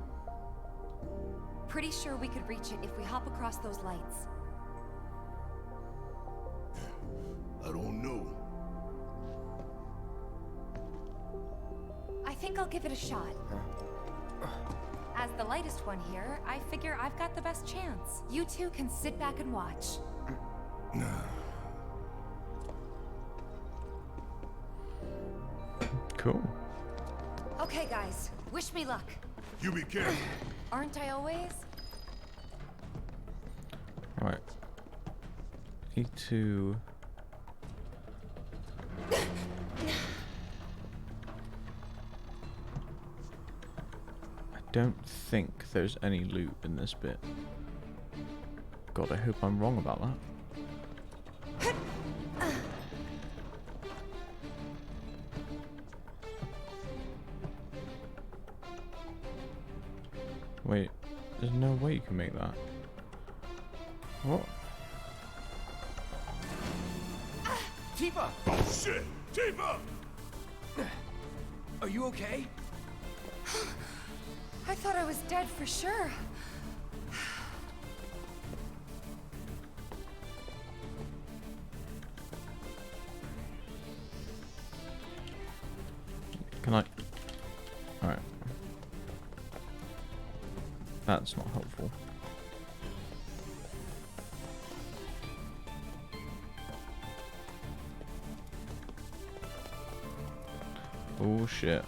Pretty sure we could reach it if we hop across those lights. I don't know. I think I'll give it a shot. As the lightest one here, I figure I've got the best chance. You two can sit back and watch. Cool. Okay, guys. Wish me luck. You be careful. Aren't I always? Right. Need to... I don't think there's any loot in this bit. God, I hope I'm wrong about that. Wait, there's no way you can make that. What? Tifa! Oh shit! Tifa! Are you okay? I thought I was dead for sure. Can I? Alright. That's not helpful. Oh shit,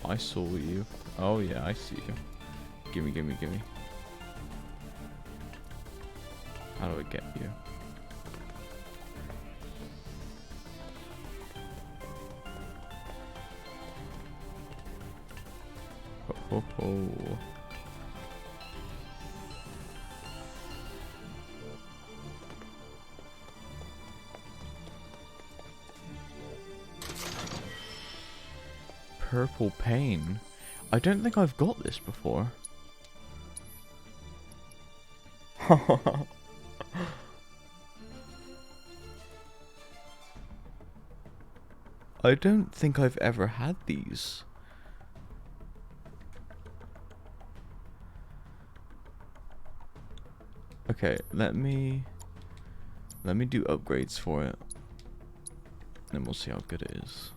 I saw you. Oh yeah, I see you. Gimme, gimme, gimme. How do I get you? Ho ho ho. Purple pain? I don't think I've got this before. I don't think I've ever had these. Okay, let me do upgrades for it. Then we'll see how good it is.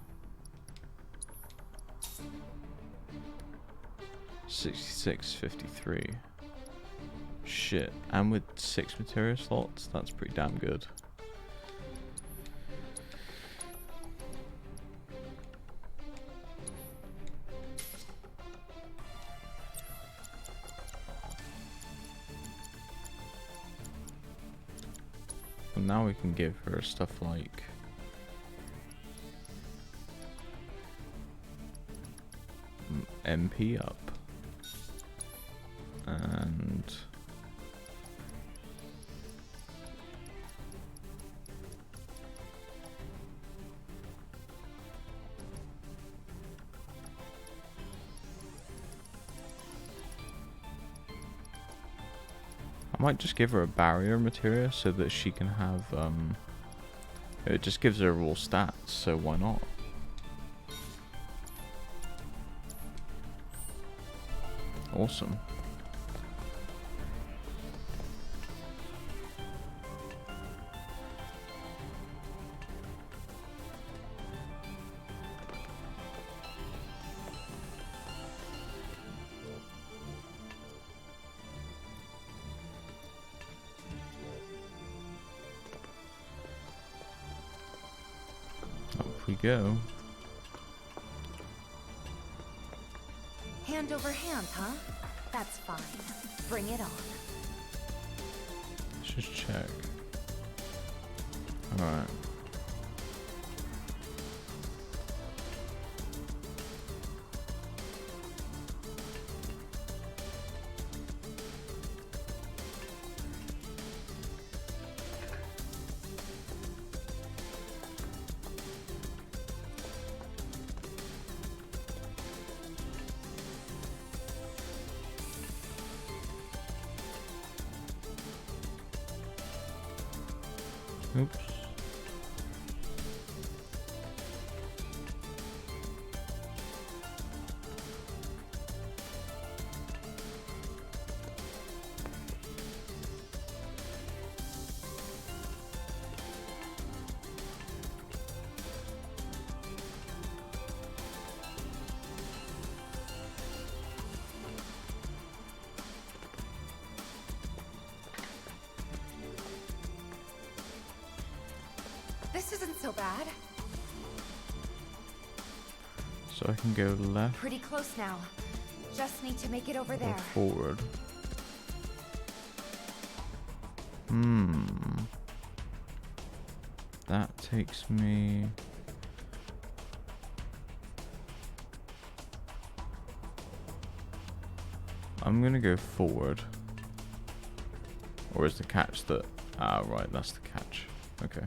66.53. Shit, and with 6 material slots, that's pretty damn good. And now we can give her stuff like MP up. And I might just give her a barrier material so that she can have it just gives her raw stats, so why not? Awesome. Up we go. Hand over hand, huh? That's fine. Bring it on. Let's just check. Alright. Oops. This isn't so bad. So I can go left Pretty close now. Just need to make it over or there. forward. That takes me... I'm gonna go forward. Or is the catch that... Ah, right, that's the catch. Okay.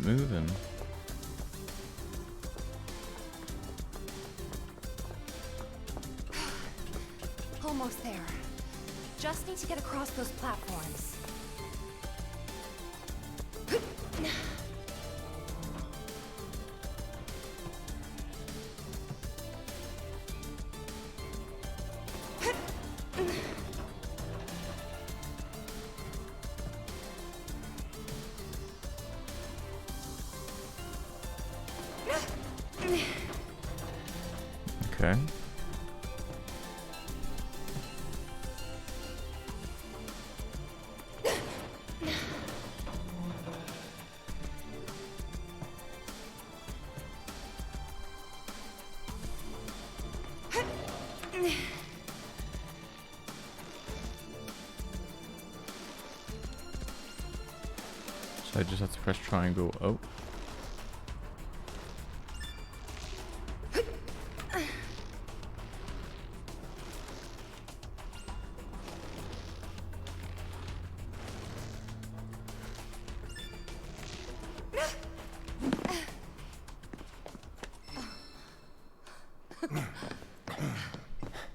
it moving. Almost there. Just need to get across those platforms. Okay. So I just have to press triangle. Oh.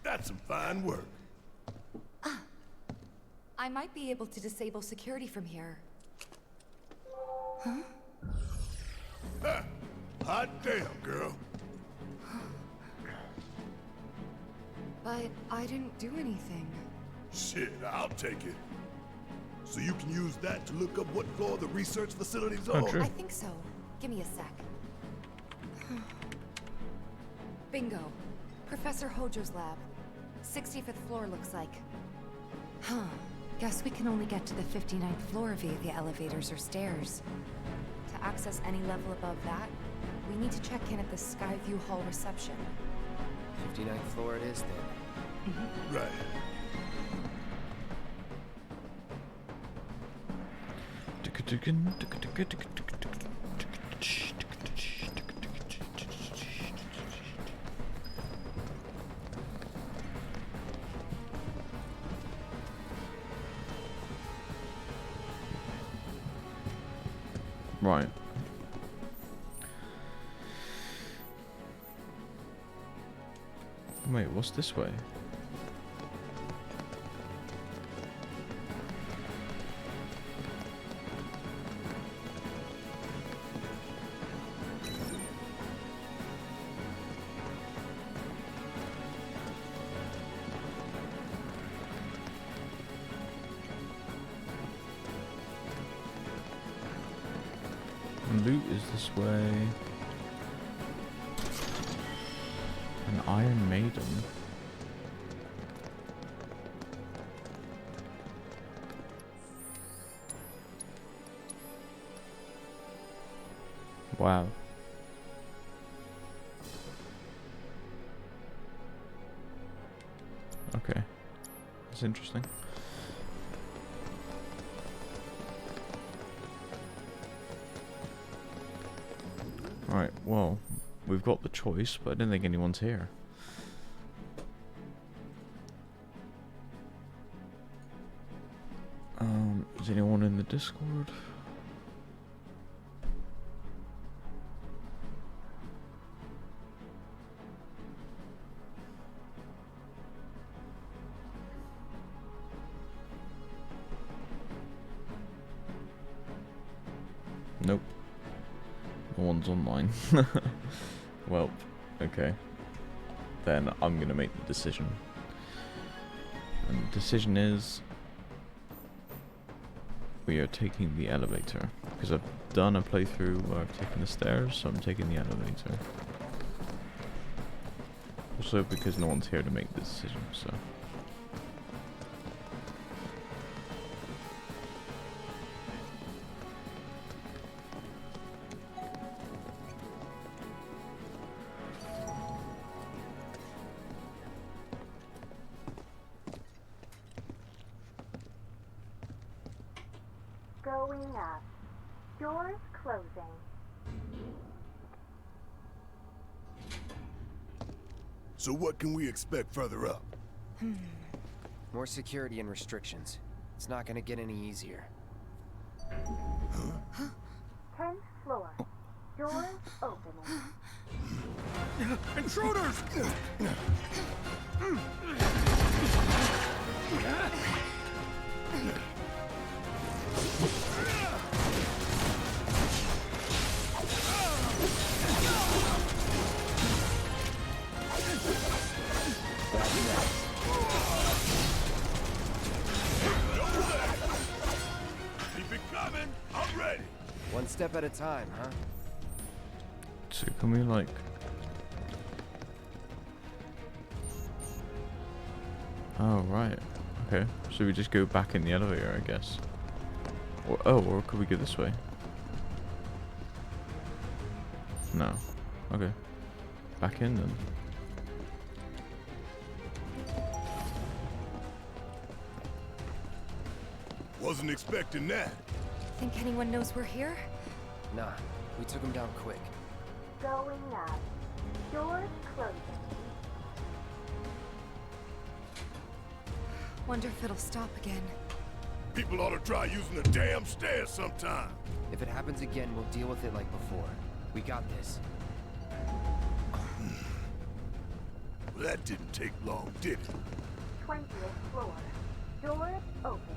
That's some fine work. I might be able to disable security from here. Hot damn, girl. But I didn't do anything. Shit, I'll take it. So you can use that to look up what floor the research facilities are? True. I think so. Give me a sec. Bingo. Professor Hojo's lab. 65th floor looks like. Huh. Guess we can only get to the 59th floor via the elevators or stairs. To access any level above that, we need to check in at the Skyview Hall reception. 59th floor it is then. Right. Right. Wait, what's this way? Loot is this way. An Iron Maiden. Wow. Okay. That's interesting. Right, well, we've got the choice, but I don't think anyone's here. Is anyone in the Discord? Nope. No one's online. Well, okay. Then I'm gonna make the decision. And the decision is we are taking the elevator. Because I've done a playthrough where I've taken the stairs, so I'm taking the elevator. Also because no one's here to make the decision, so. Going up. Doors closing. So what can we expect further up? More security and restrictions. It's not gonna get any easier. 10th floor. Doors opening. Intruders! Keep it coming. I'm ready. One step at a time, huh? So can we like... Oh, right. Okay. So we just go back in the elevator, I guess. Or, oh, or could we go this way? No. Okay. Back in then. Wasn't expecting that. Think anyone knows we're here? Nah, we took him down quick. Going up. Doors closing. Wonder if it'll stop again. People ought to try using the damn stairs sometime. If it happens again, we'll deal with it like before. We got this. Well, that didn't take long, did it? 20th floor. Doors opening.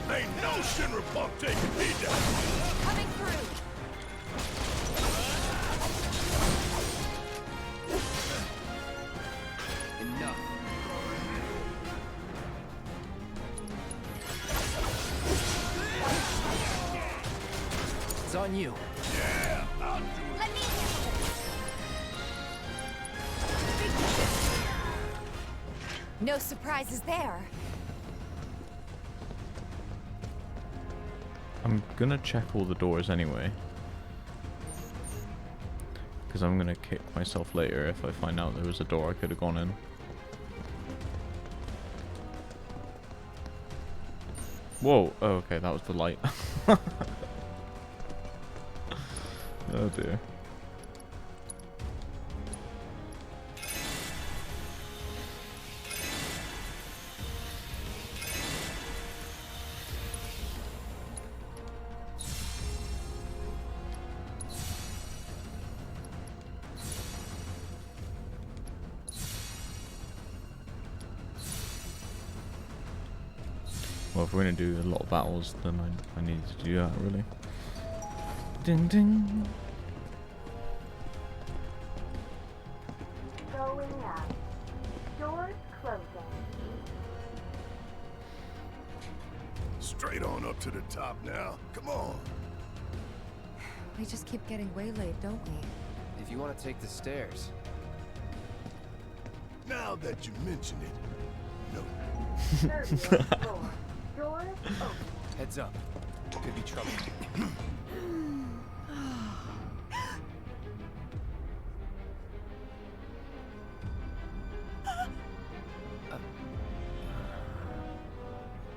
Ain't no Shinra punk taking me down. Coming through! Enough. It's on you. Yeah, I'll do it. Let me handle it! No surprises there. I'm gonna check all the doors anyway. Because I'm gonna kick myself later if I find out there was a door I could have gone in. Whoa, oh, okay, that was the light. Oh dear. Well, if we're going to do a lot of battles, then I need to do that, really. Ding ding! Going up. Doors closing. Straight on up to the top now. Come on. We just keep getting waylaid, don't we? If you want to take the stairs. Now that you mention it. No. 30th floor. Doors open. Heads up. Could be trouble.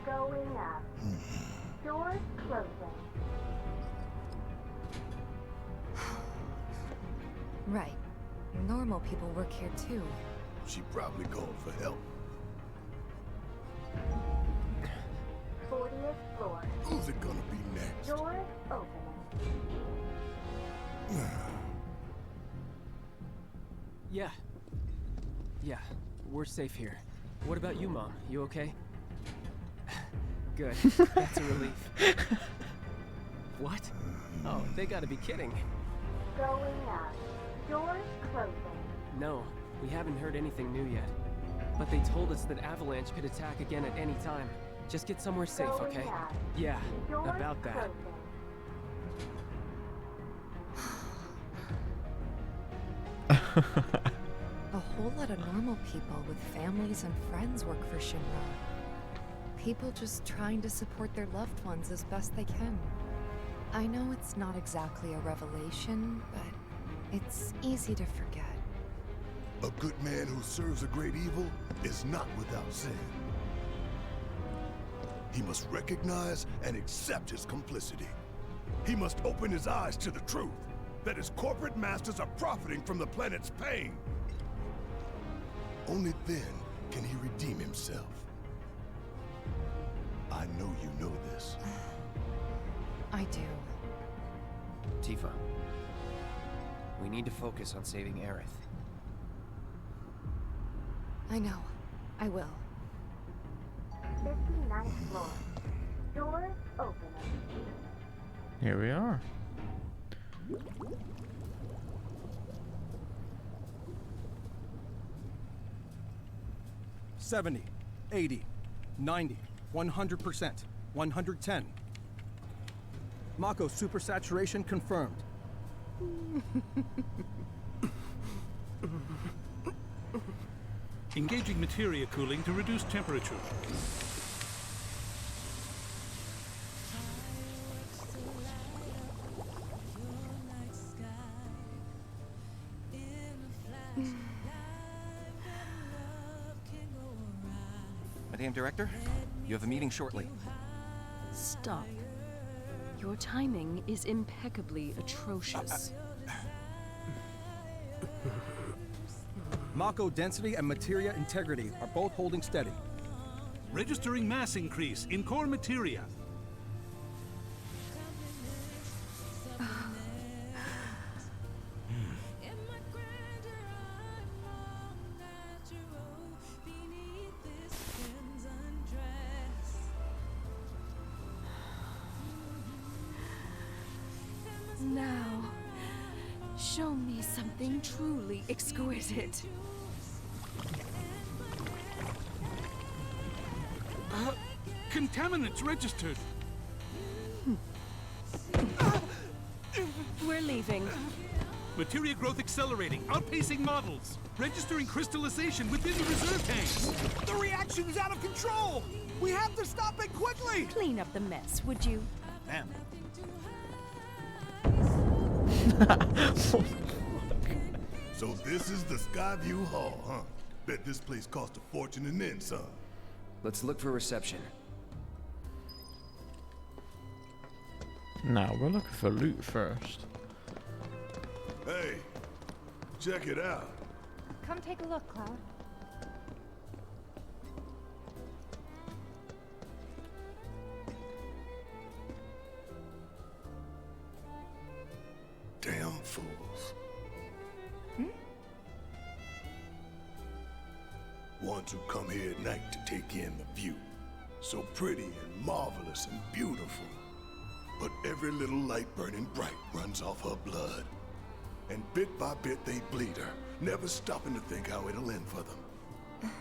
Going up. Doors closing. Right. Normal people work here too. She probably called for help. 40th floor. Who's it gonna be next? Doors opening. Yeah. Yeah, we're safe here. What about you, Mom? You okay? Good. That's a relief. What? Oh, they gotta be kidding. Going up. Doors closing. No, we haven't heard anything new yet. But they told us that Avalanche could attack again at any time. Just get somewhere safe, Going okay? up. Yeah, Doors about that. closing. A whole lot of normal people with families and friends work for Shinra. People just trying to support their loved ones as best they can. I know it's not exactly a revelation, but it's easy to forget. A good man who serves a great evil is not without sin. He must recognize and accept his complicity. He must open his eyes to the truth that his corporate masters are profiting from the planet's pain. Only then Can he redeem himself? I know you know this. I do. Tifa, we need to focus on saving Aerith. I know. I will. 59th floor. Doors open. Here we are. $70, $80, $90, 100%, 110. Mako supersaturation confirmed. Engaging materia cooling to reduce temperature. Madame Director, you have a meeting shortly. Stop. Your timing is impeccably atrocious. Mako density and materia integrity are both holding steady. Registering mass increase in core materia. Now, show me something truly exquisite. Contaminants registered. We're leaving. Materia growth accelerating, outpacing models. Registering crystallization within the reserve tanks. The reaction's out of control! We have to stop it quickly! Clean up the mess, would you? Ma'am. So this is the Skyview Hall, huh? Bet this place cost a fortune and then some. Let's look for reception. Now we're looking for loot first. Hey, check it out. Come take a look, Cloud. Damn fools. Ones who come here at night to take in the view. So pretty and marvelous and beautiful. But every little light burning bright runs off her blood. And bit by bit they bleed her, never stopping to think how it'll end for them.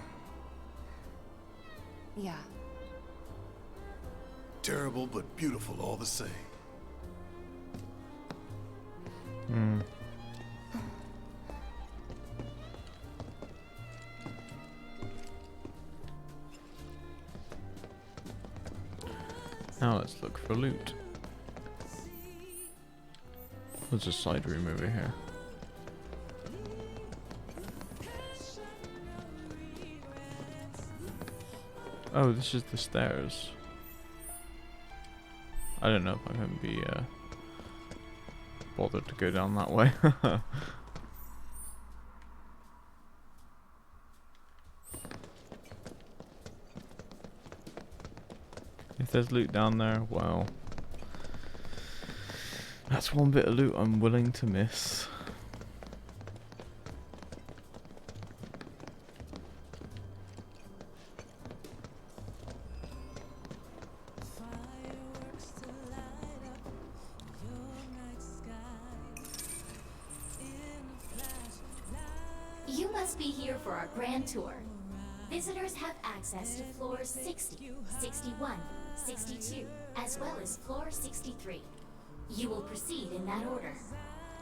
Yeah. Terrible but beautiful all the same. Now let's look for loot. There's a side room over here. Oh, this is the stairs. I don't know if I can be bothered to go down that way. If there's loot down there, well, that's one bit of loot I'm willing to miss. You must be here for our grand tour. Visitors have access to floors 60, 61, 62, as well as floor 63. You will proceed in that order.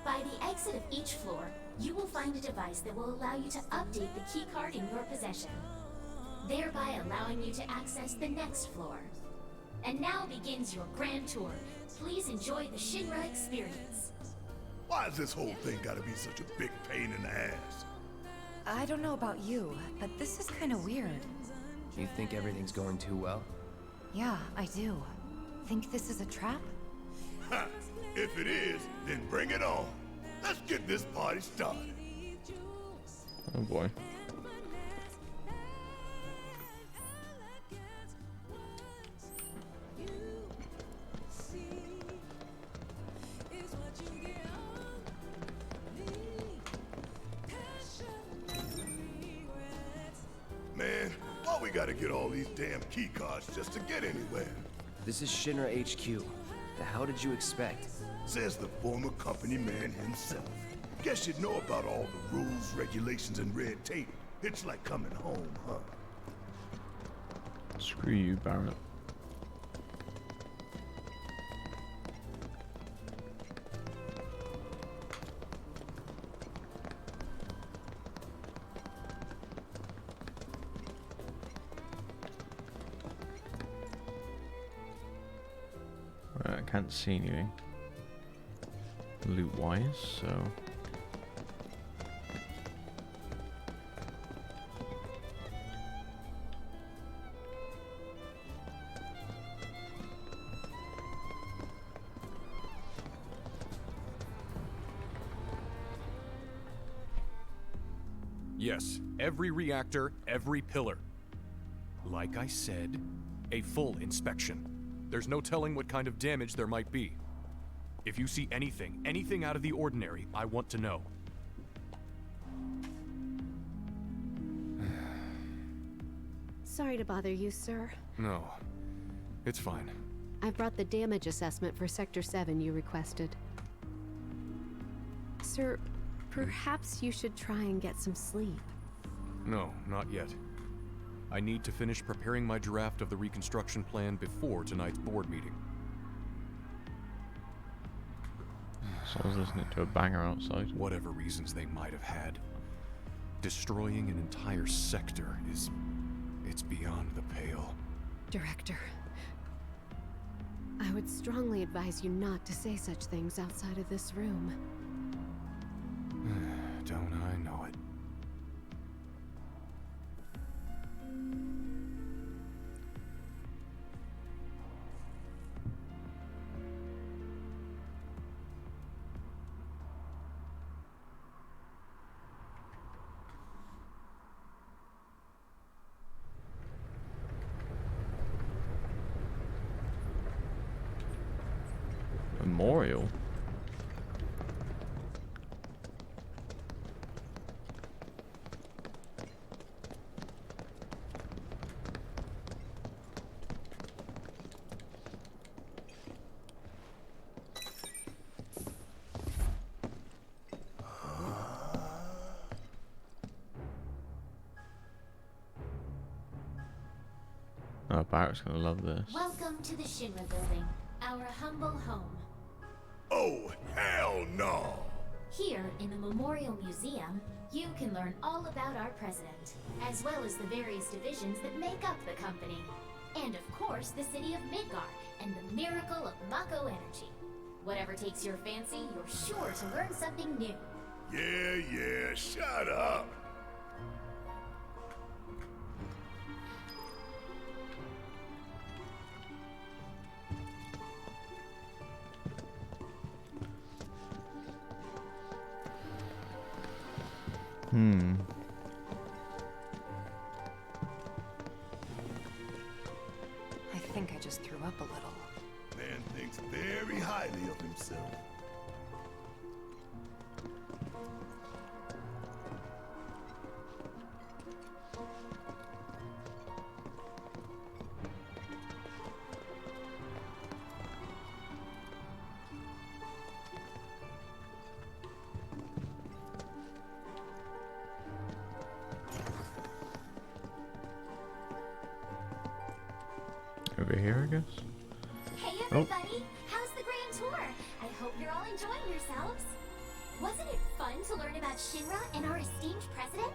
By the exit of each floor, you will find a device that will allow you to update the keycard in your possession, thereby allowing you to access the next floor. And now begins your grand tour. Please enjoy the Shinra experience. Why has this whole thing gotta be such a big pain in the ass? I don't know about you, but this is kind of weird. You think everything's going too well? Yeah, I do. Think this is a trap? Ha! If it is, then bring it on. Let's get this party started. Oh boy. gotta get all these damn key cards just to get anywhere. This is Shinra HQ. The hell did you expect? Says the former company man himself. Guess you'd know about all the rules, regulations, and red tape. It's like coming home, huh? Screw you, Barrett. Right, I can't see anything loot-wise, so... Yes, every reactor, every pillar. Like I said, a full inspection. There's no telling what kind of damage there might be. If you see anything out of the ordinary, I want to know. Sorry to bother you, sir. No, it's fine. I've brought the damage assessment for Sector 7 you requested. Sir, perhaps you should try and get some sleep. No, not yet. I need to finish preparing my draft of the reconstruction plan before tonight's board meeting. So I was listening to a banger outside. Whatever reasons they might have had, destroying an entire sector it's beyond the pale. Director, I would strongly advise you not to say such things outside of this room. Don't I know it? Memorial? Oh, Barrett's gonna love this. Welcome to the Shinra building, our humble home. Oh, hell no! Here, in the Memorial Museum, you can learn all about our president, as well as the various divisions that make up the company. And of course, the city of Midgar, and the miracle of Mako energy. Whatever takes your fancy, you're sure to learn something new. Yeah, shut up! I think I just threw up a little. Man thinks very highly of himself. Over here, I guess? Hey everybody, how's the grand tour? I hope you're all enjoying yourselves. Wasn't it fun to learn about Shinra and our esteemed president?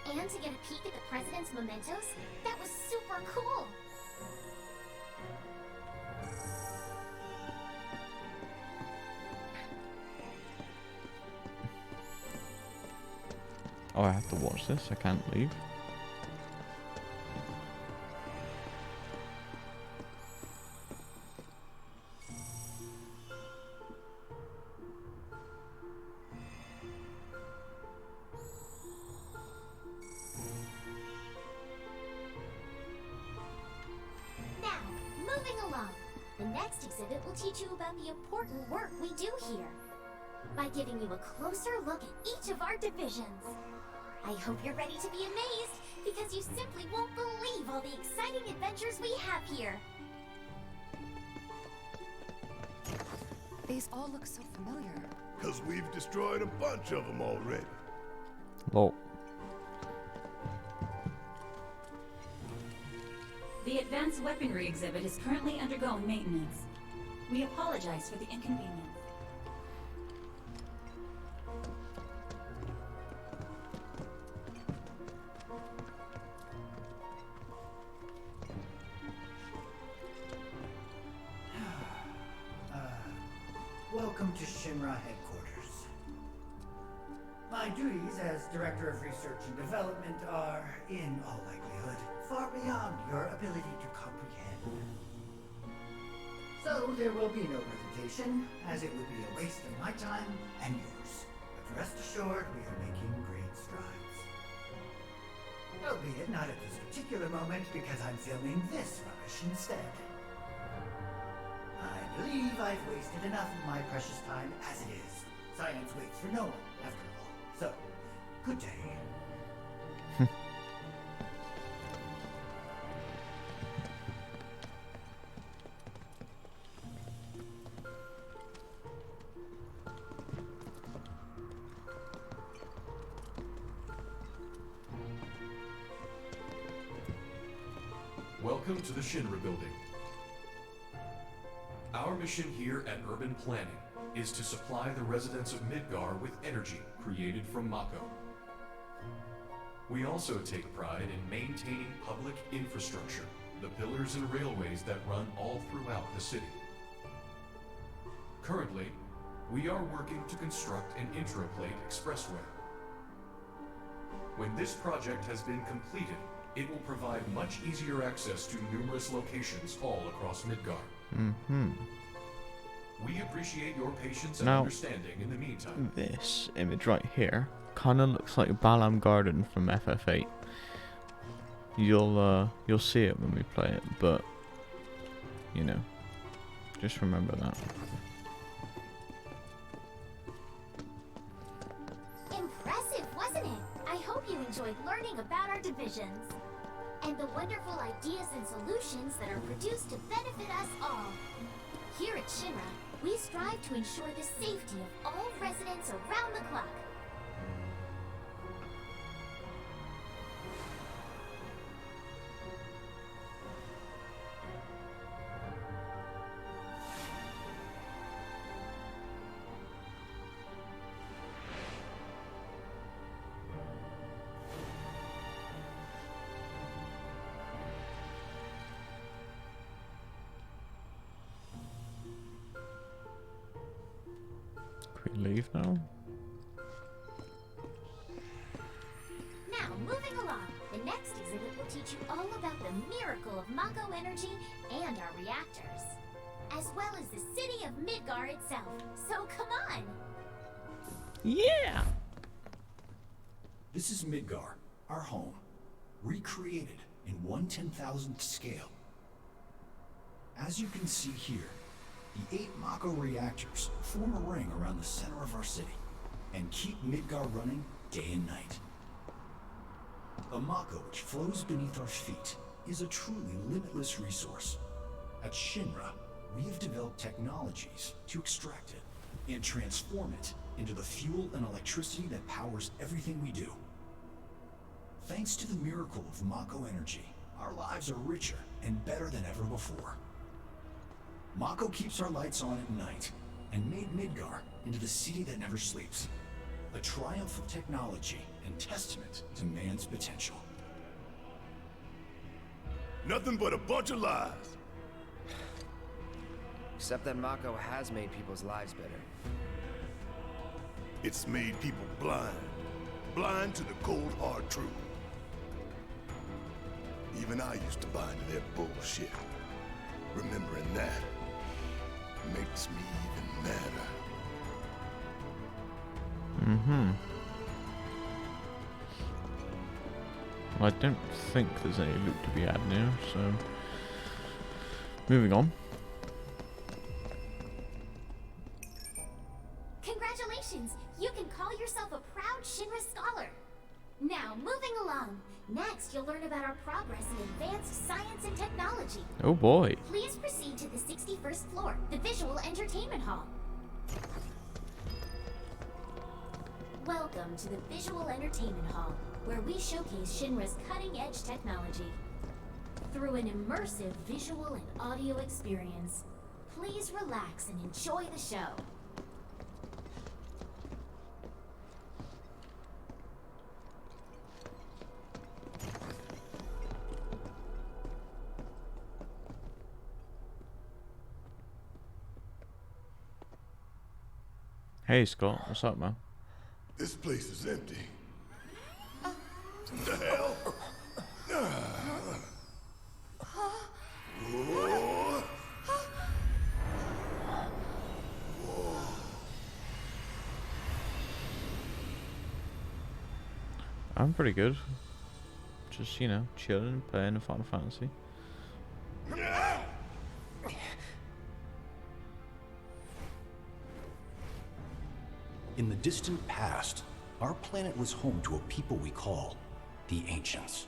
And to get a peek at the president's mementos? That was super cool. Oh, I have to watch this. I can't leave. Now, moving along. The next exhibit will teach you about the important work we do here, by giving you a closer look at each of our divisions. I hope you're ready to be amazed, because you simply won't believe all the exciting adventures we have here. These all look so familiar. Because we've destroyed a bunch of them already. Lol. The Advanced Weaponry exhibit is currently undergoing maintenance. We apologize for the inconvenience. Welcome to Shinra headquarters. My duties as Director of Research and Development are, in all likelihood, far beyond your ability to comprehend. So there will be no presentation, as it would be a waste of my time and yours. But rest assured, we are making great strides. Albeit not at this particular moment, because I'm filming this rubbish instead. I believe I've wasted enough of my precious time as it is. Science waits for no one, after all. So, good day. Welcome to the Shinra building. Our mission here at Urban Planning is to supply the residents of Midgar with energy created from Mako. We also take pride in maintaining public infrastructure, the pillars and railways that run all throughout the city. Currently, we are working to construct an intraplate expressway. When this project has been completed, it will provide much easier access to numerous locations all across Midgar. We appreciate your patience and understanding in the meantime. This image right here kind of looks like Balam Garden from FF8. You'll see it when we play it, but you know, just remember that. Impressive, wasn't it? I hope you enjoyed learning about our divisions and the wonderful ideas and solutions that are produced to benefit us all. Here at Shinra, we strive to ensure the safety of all residents around the clock. Can we leave now? Now, moving along, the next exhibit will teach you all about the miracle of Mako energy and our reactors, as well as the city of Midgar itself. So come on! Yeah! This is Midgar, our home, recreated in 1/10,000th scale. As you can see here, the 8 Mako reactors form a ring around the center of our city and keep Midgar running day and night. The Mako which flows beneath our feet is a truly limitless resource. At Shinra, we have developed technologies to extract it and transform it into the fuel and electricity that powers everything we do. Thanks to the miracle of Mako energy, our lives are richer and better than ever before. Mako keeps our lights on at night and made Midgar into the city that never sleeps. A triumph of technology and testament to man's potential. Nothing but a bunch of lies. Except that Mako has made people's lives better. It's made people blind. Blind to the cold, hard truth. Even I used to buy into their bullshit. Remembering that makes me even madder. Well, I don't think there's any loot to be had now, so moving on. Congratulations! You can call yourself a proud Shinra scholar. Now, moving along. Next, you'll learn about our progress in advanced science and technology. Oh boy. Please proceed to the 61st floor, the Visual Entertainment Hall. Welcome to the Visual Entertainment Hall, where we showcase Shinra's cutting-edge technology. Through an immersive visual and audio experience, please relax and enjoy the show. Hey Scott, what's up, man? This place is empty. What the hell? I'm pretty good. Just, you know, chilling, playing a Final Fantasy. In the distant past, our planet was home to a people we call the Ancients.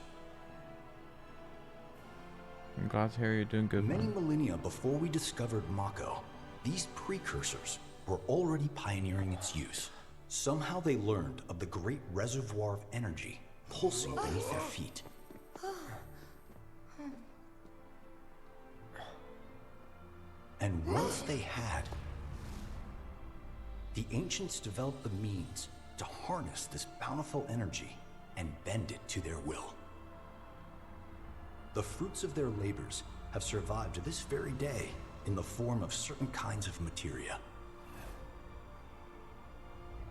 I'm glad to hear you're doing good. Many millennia before we discovered Mako, these precursors were already pioneering its use. Somehow they learned of the great reservoir of energy pulsing beneath their feet. And once they had, the Ancients developed the means to harness this bountiful energy and bend it to their will. The fruits of their labors have survived to this very day in the form of certain kinds of materia.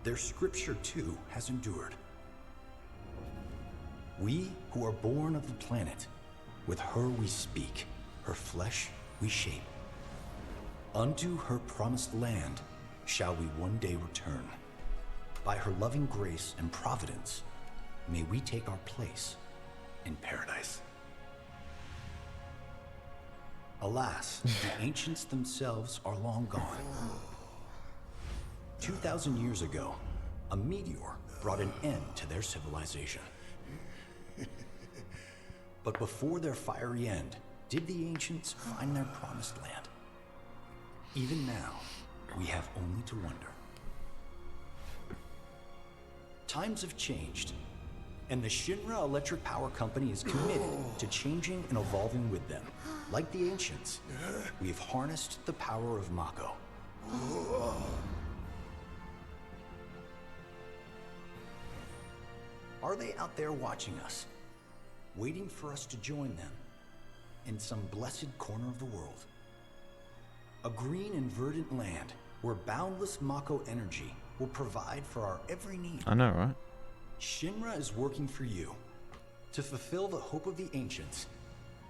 Their scripture, too, has endured. We who are born of the planet, with her we speak, her flesh we shape. Unto her promised land shall we one day return. By her loving grace and providence, may we take our place in paradise. Alas, the Ancients themselves are long gone. 2,000 years ago, a meteor brought an end to their civilization. But before their fiery end, did the Ancients find their promised land? Even now, we have only to wonder. Times have changed, and the Shinra Electric Power Company is committed to changing and evolving with them. Like the Ancients, we have harnessed the power of Mako. Are they out there watching us, waiting for us to join them in some blessed corner of the world? A green and verdant land where boundless Mako energy will provide for our every need. I know, right? Shinra is working for you to fulfill the hope of the Ancients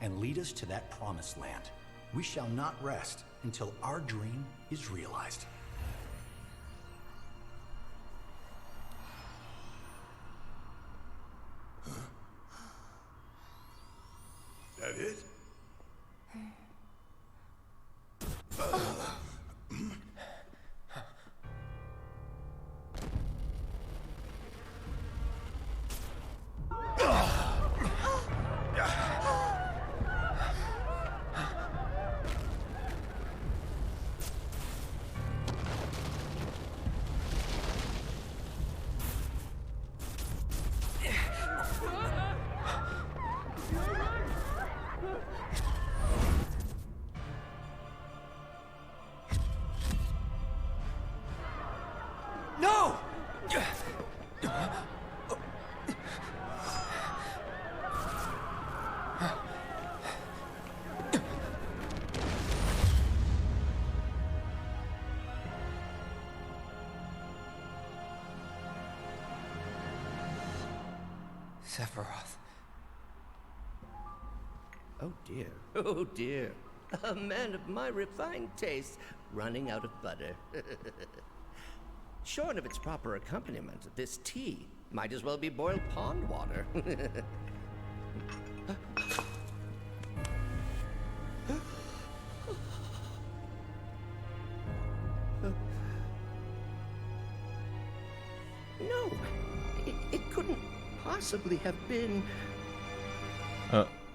and lead us to that promised land. We shall not rest until our dream is realized. That it? No! Sephiroth. Oh dear, oh dear. A man of my refined taste running out of butter. Shorn of its proper accompaniment, this tea might as well be boiled pond water. No, it couldn't possibly have been?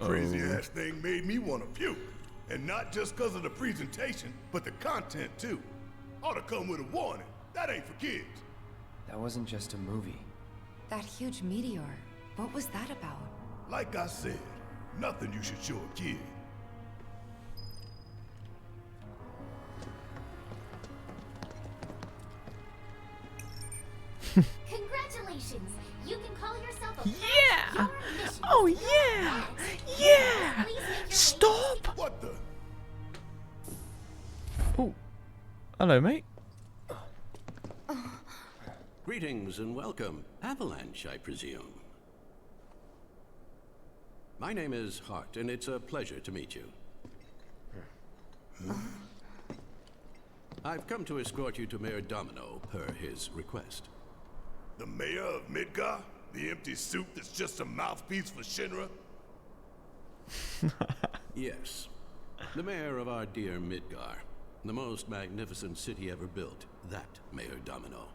Crazy ass thing made me want to puke. And not just because of the presentation, but the content too. Ought to come with a warning. That ain't for kids. That wasn't just a movie. That huge meteor, what was that about? Like I said, nothing you should show a kid. Congratulations! You can call yourself a Yeah! Your mission Oh is yeah! next. Yeah! Please make your way Stop! What the? Oh. Hello, mate. Greetings and welcome. Avalanche, I presume. My name is Hart, and it's a pleasure to meet you. I've come to escort you to Mayor Domino, per his request. The mayor of Midgar? The empty suit that's just a mouthpiece for Shinra? Yes. The mayor of our dear Midgar. The most magnificent city ever built. That Mayor Domino.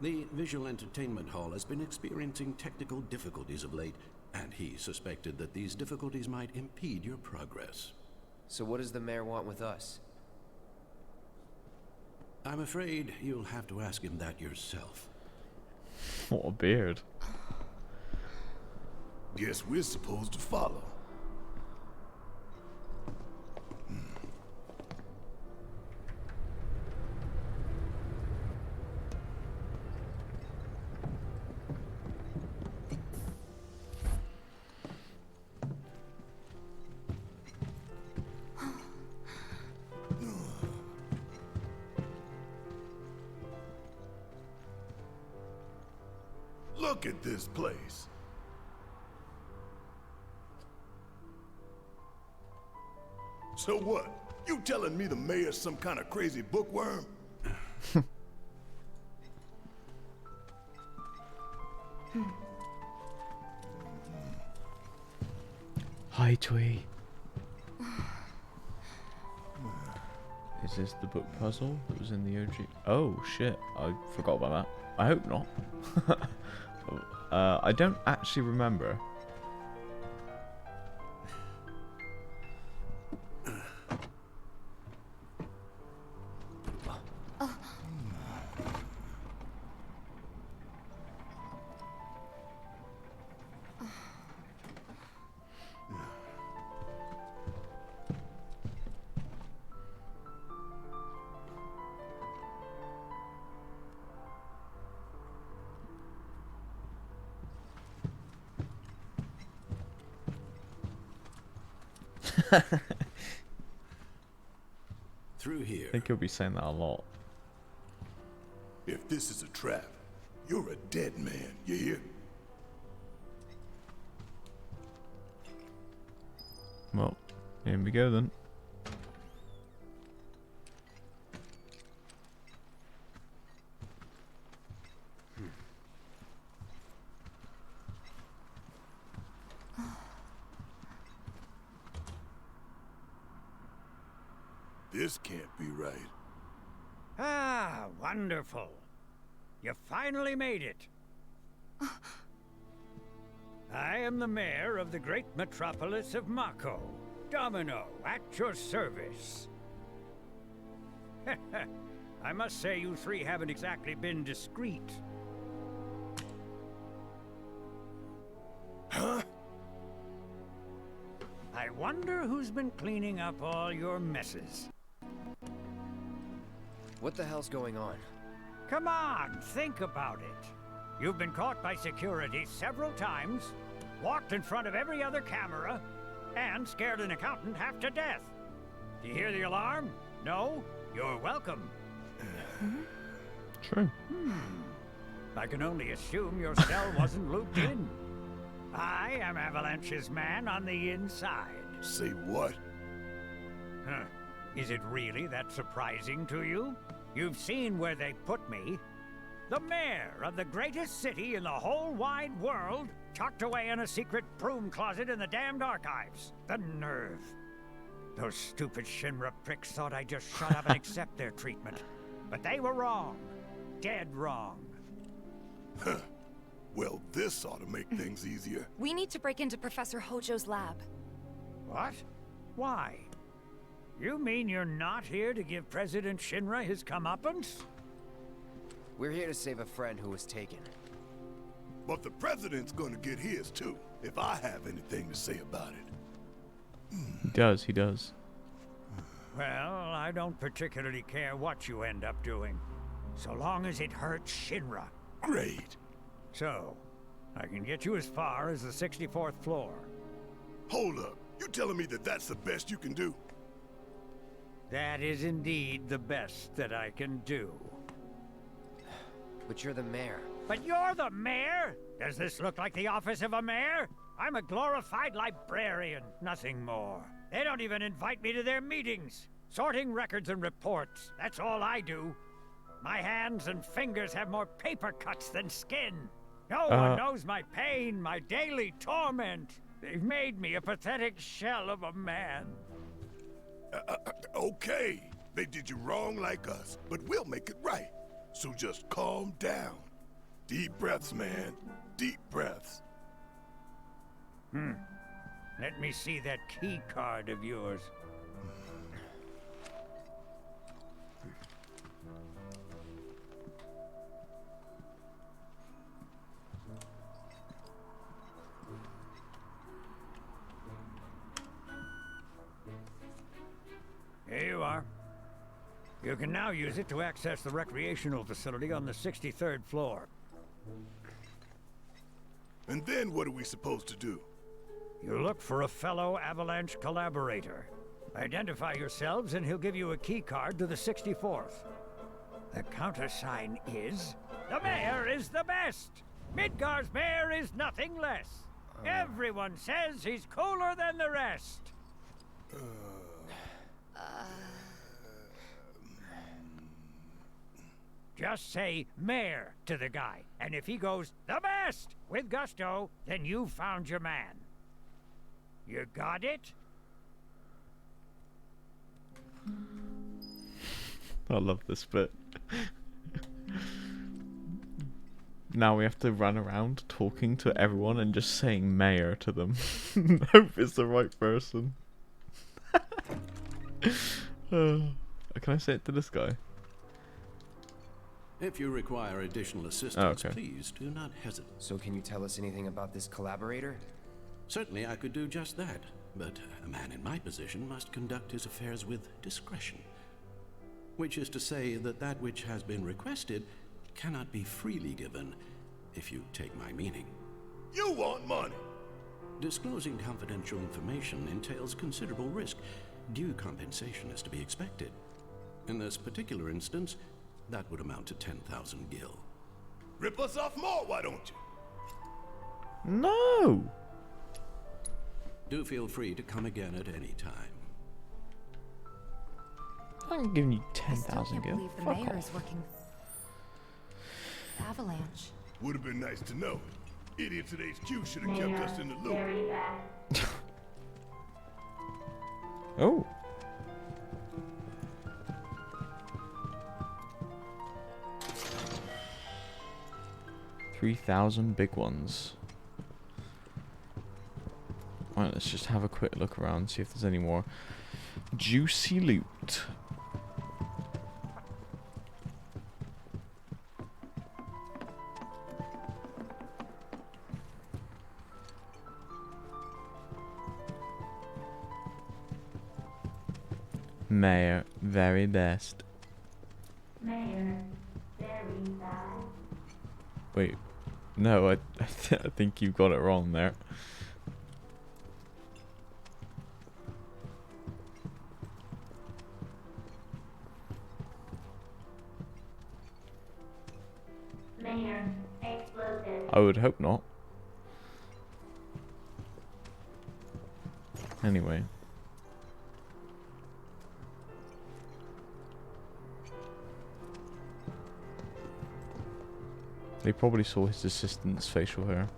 The visual entertainment hall has been experiencing technical difficulties of late, and he suspected that these difficulties might impede your progress. So what does the mayor want with us? I'm afraid you'll have to ask him that yourself. What a beard. Guess we're supposed to follow. Look at this place. So what? You telling me the mayor's some kind of crazy bookworm? Hi, Twee. Is this the book puzzle that was in the OG? Oh shit, I forgot about that. I hope not. I don't actually remember. Through here. I think he'll be saying that a lot. If this is a trap, you're a dead man, you hear? Well, here we go then. This can't be right. Ah, wonderful. You finally made it. I am the mayor of the great metropolis of Mako. Domino, at your service. I must say you three haven't exactly been discreet. Huh? I wonder who's been cleaning up all your messes. What the hell's going on? Come on, think about it. You've been caught by security several times, walked in front of every other camera, and scared an accountant half to death. Do you hear the alarm? No? You're welcome. True. I can only assume your cell wasn't looped in. I am Avalanche's man on the inside. Say what? Huh. Is it really that surprising to you? You've seen where they put me. The mayor of the greatest city in the whole wide world, tucked away in a secret broom closet in the damned archives. The nerve. Those stupid Shinra pricks thought I'd just shut up and accept their treatment. But they were wrong. Dead wrong. Well, this This ought to make things easier. We need to break into Professor Hojo's lab. What? Why? You mean you're not here to give President Shinra his comeuppance? We're here to save a friend who was taken. But the president's gonna get his too, if I have anything to say about it. He does, he does. Well, I don't particularly care what you end up doing, so long as it hurts Shinra. Great. So, I can get you as far as the 64th floor. Hold up. You telling me that that's the best you can do? That is indeed the best that I can do. But you're the mayor. But you're the mayor? Does this look like the office of a mayor? I'm a glorified librarian, nothing more. They don't even invite me to their meetings. Sorting records and reports, that's all I do. My hands and fingers have more paper cuts than skin. No one knows my pain, my daily torment. They've made me a pathetic shell of a man. Okay, they did you wrong like us, but we'll make it right. So just calm down. Deep breaths, man. Deep breaths. Let me see that key card of yours. Here you are. You can now use it to access the recreational facility on the 63rd floor. And then what are we supposed to do? You look for a fellow Avalanche collaborator. Identify yourselves and he'll give you a key card to the 64th. The countersign is... The mayor is the best! Midgar's mayor is nothing less. Everyone says he's cooler than the rest. Just say mayor to the guy, and if he goes the best with gusto, then you've found your man. You got it? I love this bit. Now we have to run around talking to everyone and just saying mayor to them. Hope it's the right person. Can I say it to this guy? If you require additional assistance, okay. Please do not hesitate. So can you tell us anything about this collaborator? Certainly I could do just that, but a man in my position must conduct his affairs with discretion. Which is to say that that which has been requested cannot be freely given, if you take my meaning. You want money! Disclosing confidential information entails considerable risk. Due compensation is to be expected. In this particular instance, that would amount to 10,000 gil. Rip us off more, why don't you? No! Do feel free to come again at any time. I'm giving you I still 10,000 can't gil. believe the Fuck mayor is off. working. Avalanche. Would have been nice to know. Idiots at HQ should have kept us in the loop. Oh. $3,000 big ones. Alright, let's just have a quick look around, see if there's any more juicy loot. Mayor, very best. Mayor, very bad. Wait, no, I think you got it wrong there. Mayor, explosive. I would hope not. Anyway. They probably saw his assistant's facial hair.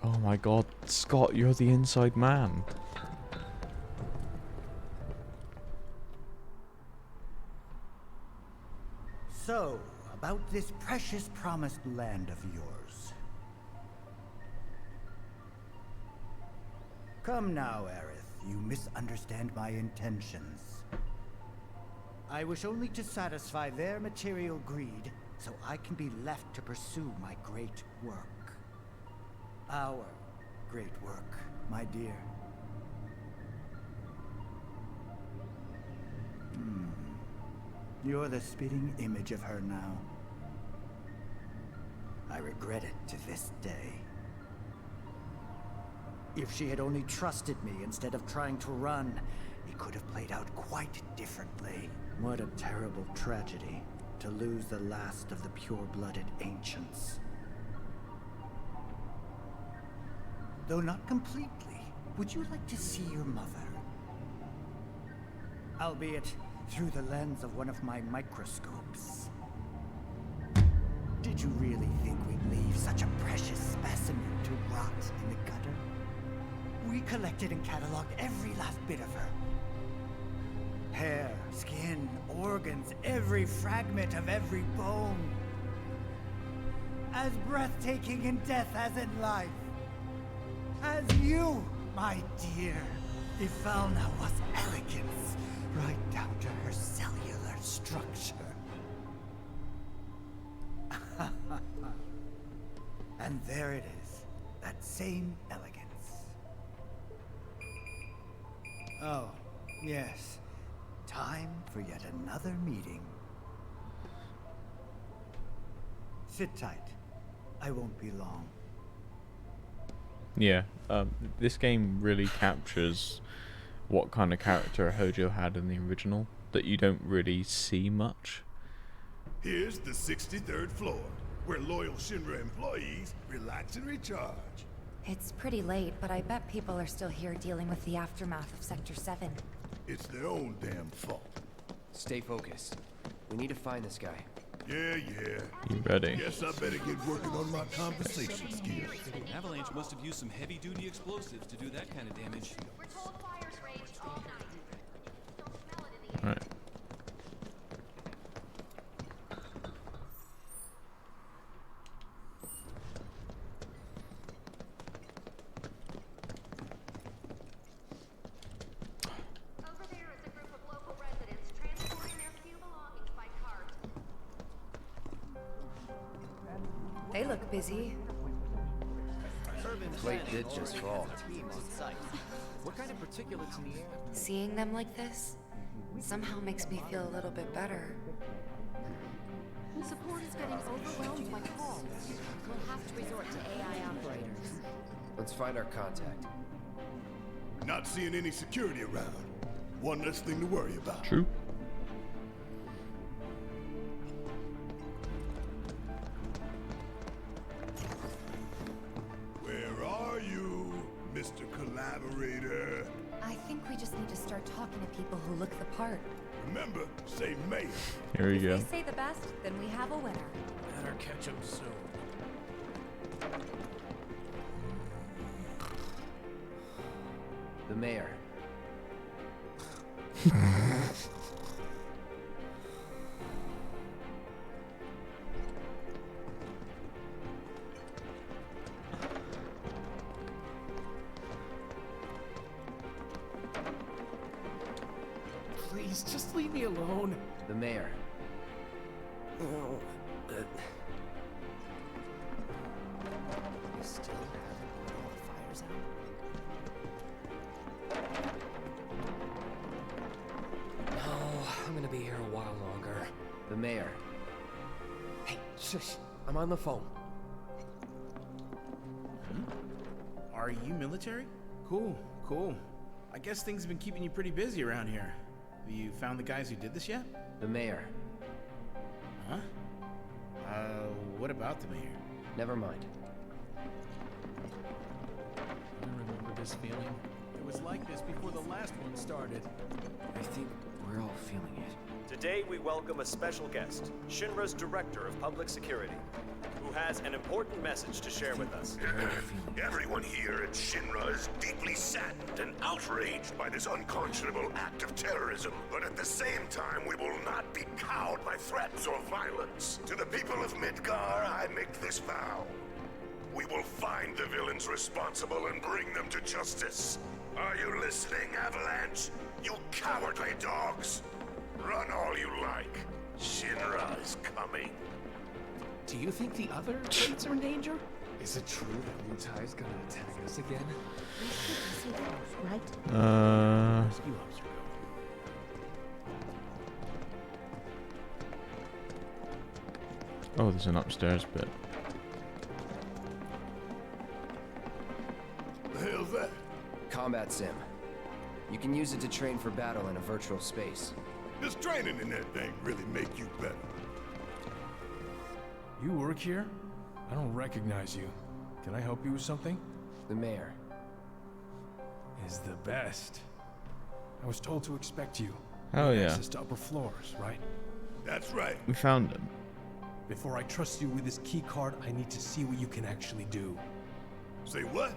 Oh my god, Scott, you're the inside man. So, about this precious promised land of yours. Come now, Aerith. You misunderstand my intentions. I wish only to satisfy their material greed, so I can be left to pursue my great work. Our great work, my dear. You're the spitting image of her now. I regret it to this day. If she had only trusted me instead of trying to run, it could have played out quite differently. What a terrible tragedy to lose the last of the pure-blooded ancients. Though not completely, would you like to see your mother? Albeit through the lens of one of my microscopes. Did you really think we'd leave such a precious specimen to rot in the gutter? We collected and cataloged every last bit of her. Hair, skin, organs, every fragment of every bone. As breathtaking in death as in life. As you, my dear. Ifalna was elegance, right down to her cellular structure. And there it is, that same elegance. Oh, yes. Time for yet another meeting. Sit tight. I won't be long. Yeah, this game really captures what kind of character Hojo had in the original that you don't really see much. Here's the 63rd floor, where loyal Shinra employees relax and recharge. It's pretty late, but I bet people are still here dealing with the aftermath of Sector 7. It's their own damn fault. Stay focused. We need to find this guy. Yeah. You ready? Guess I better get working on my conversation skills. Avalanche must have used some heavy-duty explosives to do that kind of damage. Alright. They look busy. Plate did just fall. What kind of particulates in the air? Seeing them like this somehow makes me feel a little bit better. Support is getting overwhelmed by calls. We'll have to resort to AI operators. Let's find our contact. Not seeing any security around. One less thing to worry about. True. Where are you, Mr. Collaborator? I think we just need to start talking to people who look the part. Remember, say mayor. Here we go. If they say the best, then we have a winner. Better catch him soon. The mayor. Please, just leave me alone. The mayor. Oh, You still haven't put all the fires out? no, I'm gonna be here a while longer. The mayor. Hey, shush. I'm on the phone. Are you military? Cool. I guess things have been keeping you pretty busy around here. Have you found the guys who did this yet? The mayor. Huh? What about the mayor? Never mind. I remember this feeling. It was like this before the last one started. I think we're all feeling it. Today we welcome a special guest, Shinra's Director of Public Security, who has an important message to share with us. Everyone here at Shinra is deeply saddened and outraged by this unconscionable act of terrorism. But at the same time, we will not be cowed by threats. threats or violence. To the people of Midgar, I make this vow. We will find the villains responsible and bring them to justice. Are you listening, Avalanche? You cowardly dogs! Run all you like. Shinra is coming. Do you think the other plates are in danger? Is it true that Lutai's gonna attack us again? Uh. Oh, there's an upstairs bit. The hell's that? Combat sim. You can use it to train for battle in a virtual space. Does training in that thing really make you better? You work here? I don't recognize you. Can I help you with something? The mayor is the best. I was told to expect you. Oh yeah. Access to upper floors, right? That's right. We found him. Before I trust you with this key card, I need to see what you can actually do. Say what?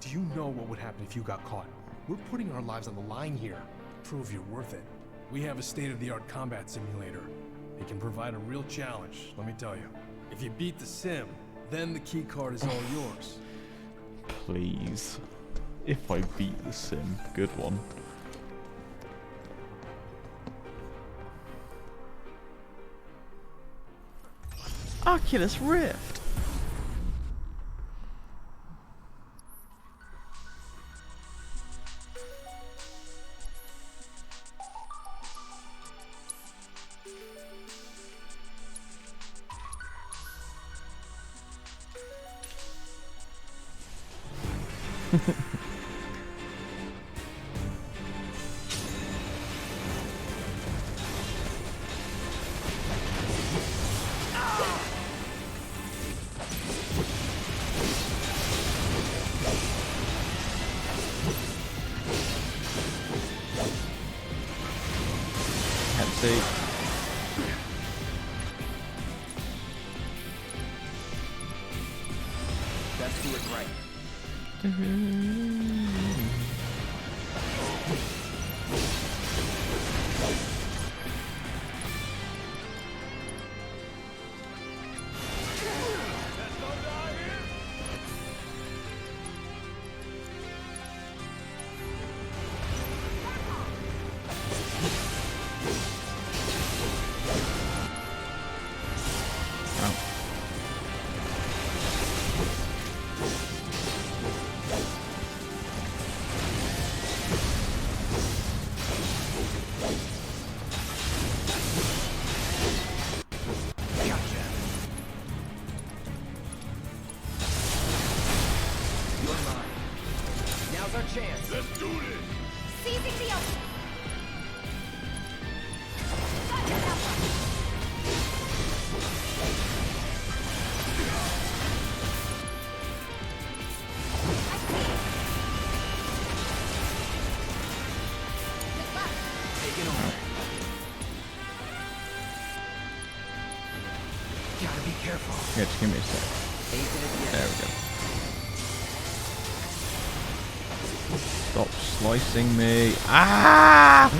Do you know what would happen if you got caught? We're putting our lives on the line here. Prove you're worth it. We have a state-of-the-art combat simulator. It can provide a real challenge, let me tell you. If you beat the sim, then the key card is all yours. Please. If I beat the sim, good one. Oculus Rift. Let's do it right. Chance. Let's do this. Seizing the open. Taking over. Gotta be careful. Yeah, just give me a sec. There we go. Stop slicing me. Ah!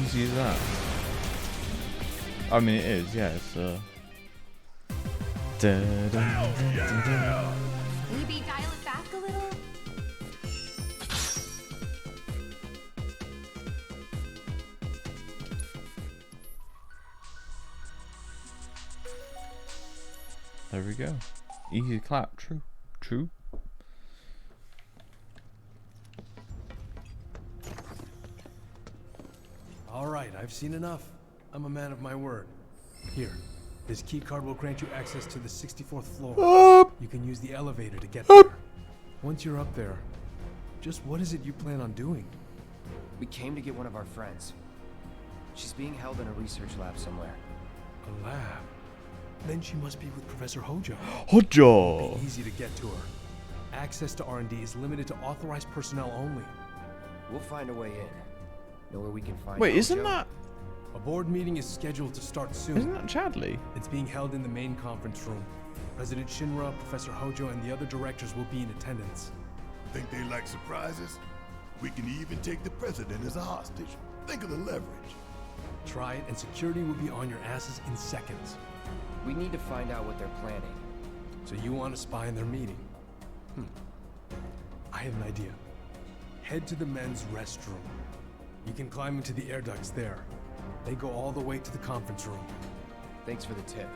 Easy as that. I mean, it is, yeah, it's Maybe dial it back a little? There we go. Easy clap, true. right, I've seen enough. I'm a man of my word. Here, this key card will grant you access to the 64th floor. You can use the elevator to get there. Once you're up there, just what is it you plan on doing? We came to get one of our friends. She's being held in a research lab somewhere. A lab? Then she must be with Professor Hojo. Hojo! It'll be easy to get to her. Access to R&D is limited to authorized personnel only. We'll find a way in. Know where we can find Wait, Hojo? isn't that... A board meeting is scheduled to start soon. Isn't that Chadley? It's being held in the main conference room. President Shinra, Professor Hojo, and the other directors will be in attendance. Think they like surprises? We can even take the president as a hostage. Think of the leverage. Try it, and security will be on your asses in seconds. We need to find out what they're planning. So you want to spy in their meeting? I have an idea. Head to the men's restroom. You can climb into the air ducts there. They go all the way to the conference room. Thanks for the tip.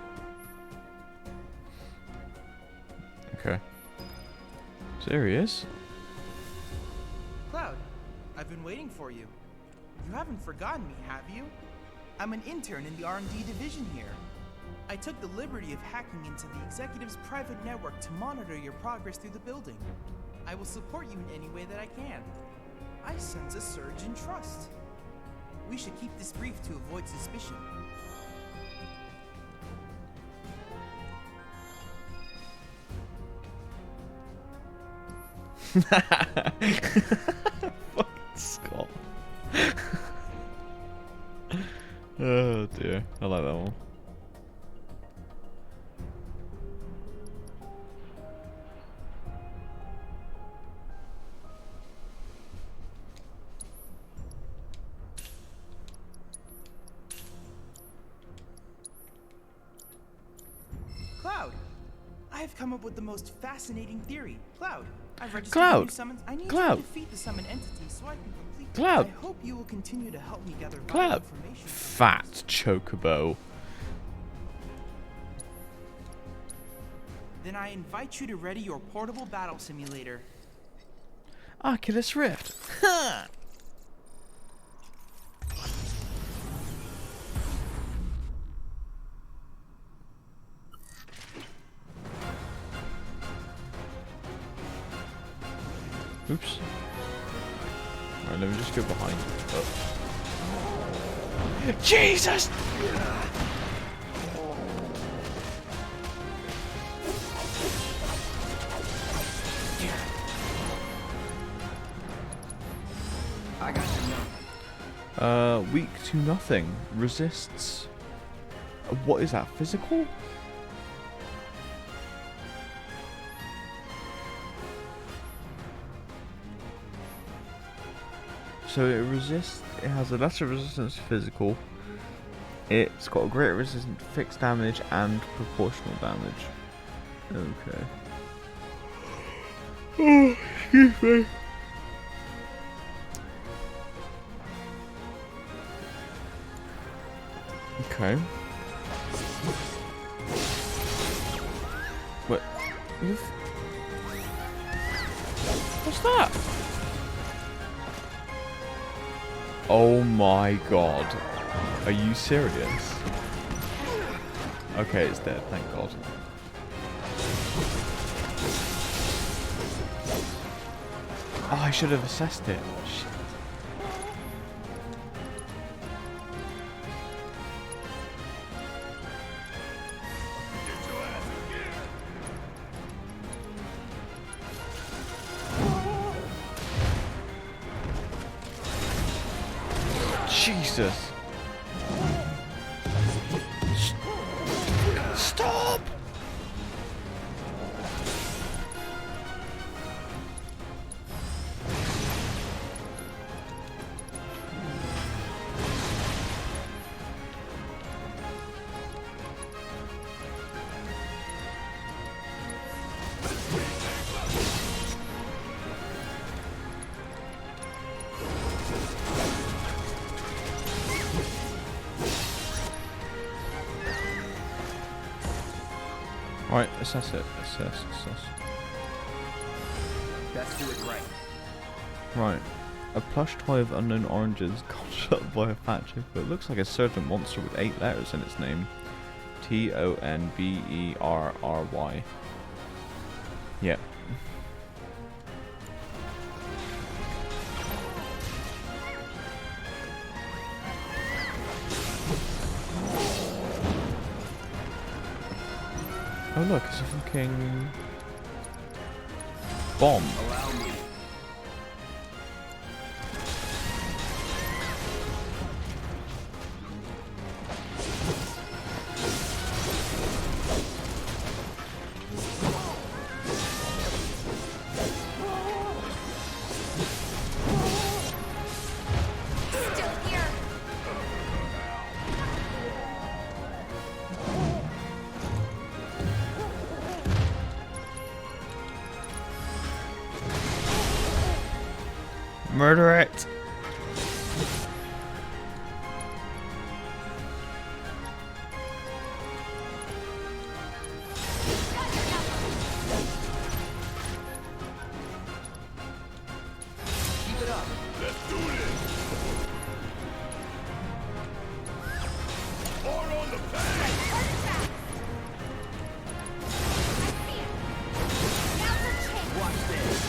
Okay. So there he is. Cloud, I've been waiting for you. You haven't forgotten me, have you? I'm an intern in the R&D division here. I took the liberty of hacking into the executive's private network to monitor your progress through the building. I will support you in any way that I can. I sense a surge in trust. We should keep this brief to avoid suspicion. Fucking Scott. Oh dear, I like that one. Cloud, I have come up with the most fascinating theory. Cloud, I've registered Cloud. new summons. I need Cloud. to defeat the summoned entity so I can complete. Cloud. I hope you will continue to help me gather vital Cloud. information. Fat chocobo. Then I invite you to ready your portable battle simulator. Oculus Rift. Oops. Alright, let me just go behind. Oh. Jesus! I got you now. Weak to nothing. Resists. What is that? Physical? So it resists. It has a lesser resistance to physical. It's got a greater resistance to fixed damage and proportional damage. Okay. Oh, excuse me. Okay. What? What's that? Oh my god. Are you serious? Okay, it's dead, thank god. Oh, I should have assessed it. Shit. Jesus. Stop! Alright, assess it. Assess. Let's do it right. Right. A plush toy of unknown oranges conjured up by a fat chick. It looks like a certain monster with 8 letters in its name. Tonberry. Yep. Oh look, it's a fucking bomb. Allow me. Murder it! Keep it up. Let's do this! Hard on the back! Watch this.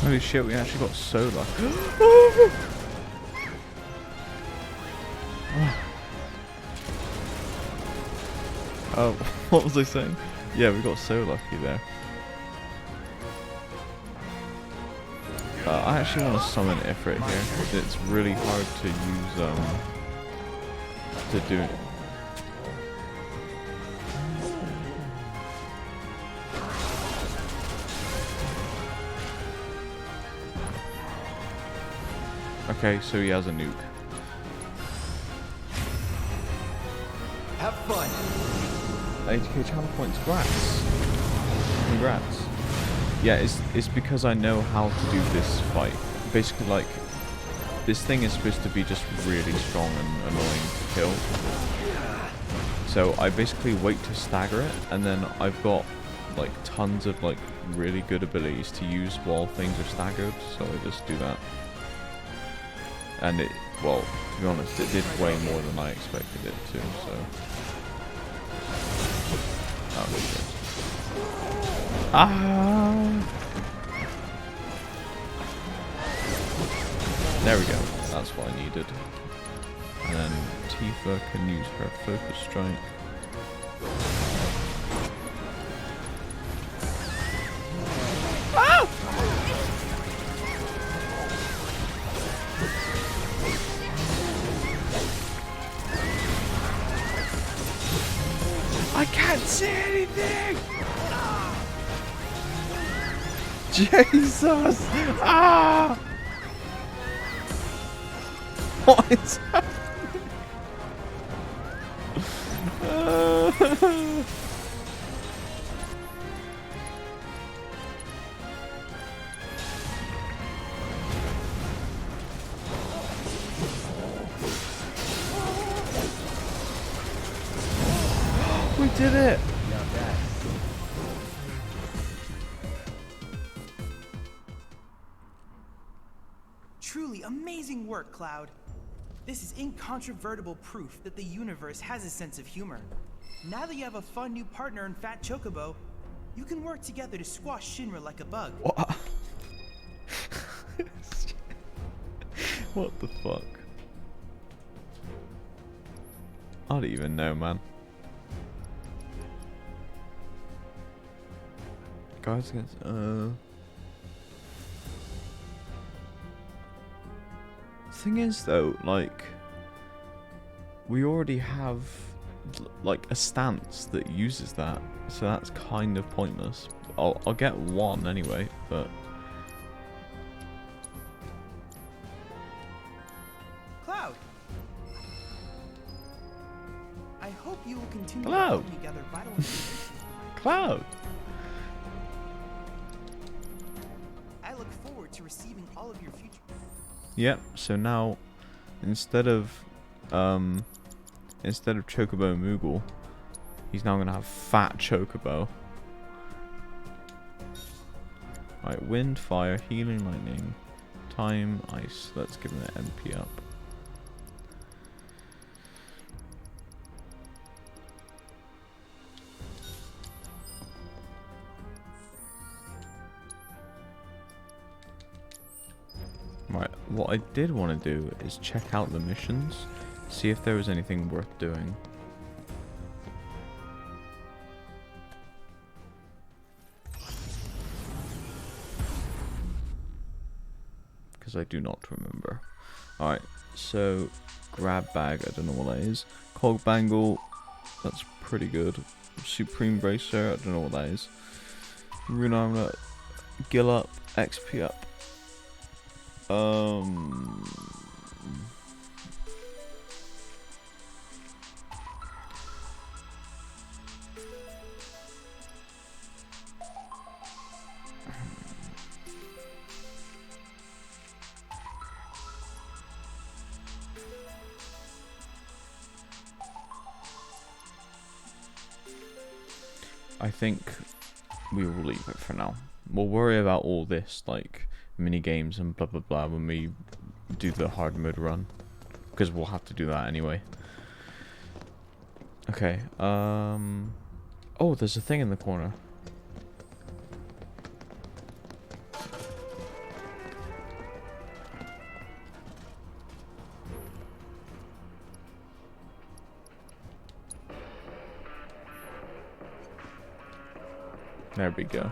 Holy shit, we actually got solar. Oh, what was I saying? Yeah, we got so lucky there. I actually want to summon Ifrit here. It's really hard to use, to do it. Okay, so he has a nuke. Have fun. 80k channel points, congrats. Yeah, it's because I know how to do this fight. Basically, like, this thing is supposed to be just really strong and annoying to kill. So I basically wait to stagger it, and then I've got like tons of like really good abilities to use while things are staggered, so I just do that. And it, well, to be honest, it did way more than I expected it to, so. Oh shit. Ah! There we go, that's what I needed. And then Tifa can use her focus strike. Ah! I can't see anything! Jesus! Ah! What is happening? We did it! Not bad. Truly amazing work, Cloud. This is incontrovertible proof that the universe has a sense of humor. Now that you have a fun new partner in Fat Chocobo, you can work together to squash Shinra like a bug. What? What the fuck? I don't even know, man. Guys against thing is though, like, we already have like a stance that uses that, so that's kind of pointless. I'll get one anyway, but Cloud, I hope you will continue Cloud. to gather vital information. Cloud. receiving all of your future. Yep, so now instead of Chocobo Moogle, he's now gonna have Fat Chocobo. Right, wind, fire, healing, lightning, time, ice. Let's give him an MP up. Right, what I did want to do is check out the missions, see if there was anything worth doing. Because I do not remember. Alright, so grab bag, I don't know what that is. Cog bangle, that's pretty good. Supreme bracer, I don't know what that is. Rune armlet, gill up, XP up. I think we will leave it for now. We'll worry about all this, like mini games and blah blah blah, when we do the hard mode run, because we'll have to do that anyway. Okay. Oh, there's a thing in the corner. There we go.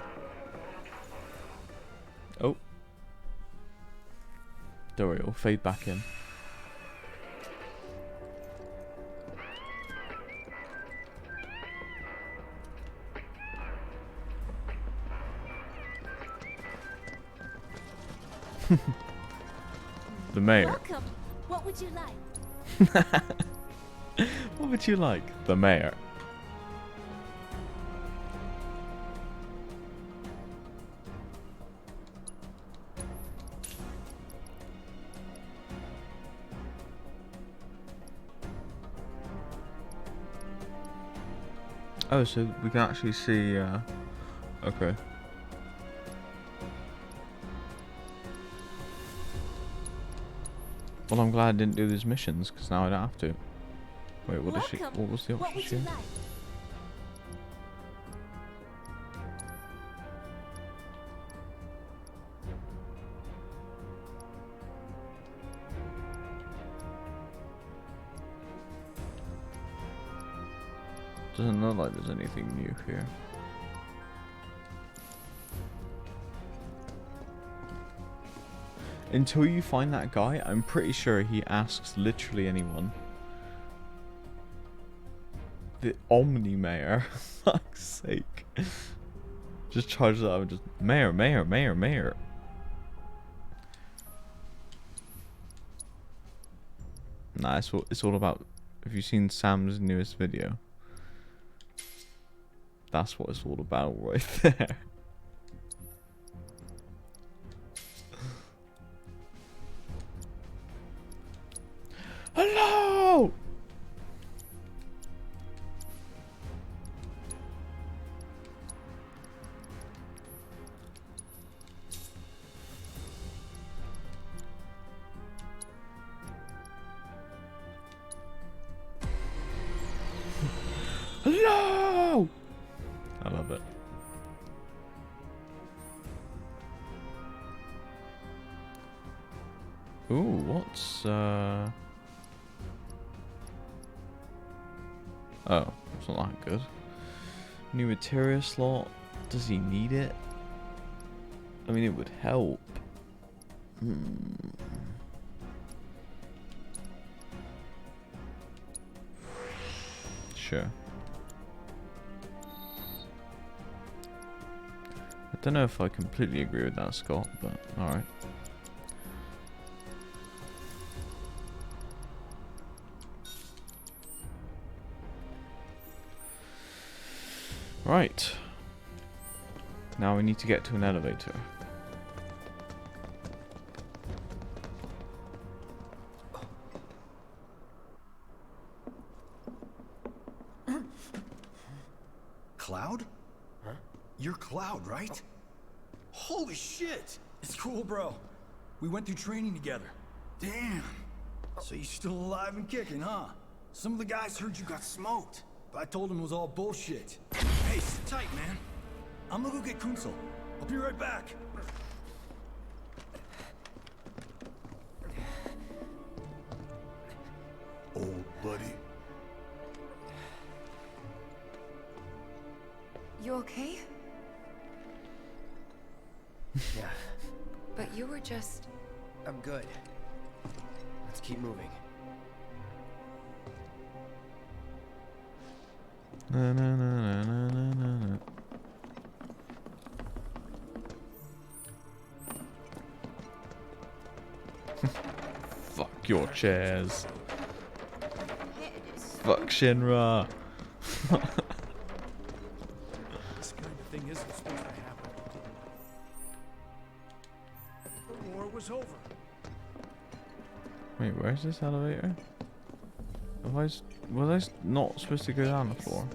Oh. Don't worry, it'll fade back in. The mayor. Welcome. What would you like? What would you like? The mayor. Oh, so we can actually see, okay. Well, I'm glad I didn't do these missions, because now I don't have to. Wait, what was the option she had? Doesn't look like there's anything new here. Until you find that guy, I'm pretty sure he asks literally anyone. The Omni Mayor, for fuck's sake. Just charges up and just, Mayor, Mayor, Mayor, Mayor. Nah, it's all about, have you seen Sam's newest video? That's what it's all about right there. Hello! Hello! I love it. Ooh, what's oh, it's not that good. New material slot. Does he need it? I mean, it would help. Sure. I don't know if I completely agree with that, Scott, but alright. Right. Now we need to get to an elevator. Cloud? Huh? You're Cloud, right? Holy shit! It's cool, bro. We went through training together. Damn. So you're still alive and kicking, huh? Some of the guys heard you got smoked, but I told them it was all bullshit. Hey, sit tight, man. I'm gonna go get Kunsel. I'll be right back. Old buddy. You okay? Yeah, But you were just... I'm good. Let's keep moving. Na, na, na, na, na, na, na. Fuck your chairs. Fuck Shinra. This kind of thing isn't supposed to happen. The war was over. Wait, where's this elevator? Was I not supposed to go down the floor?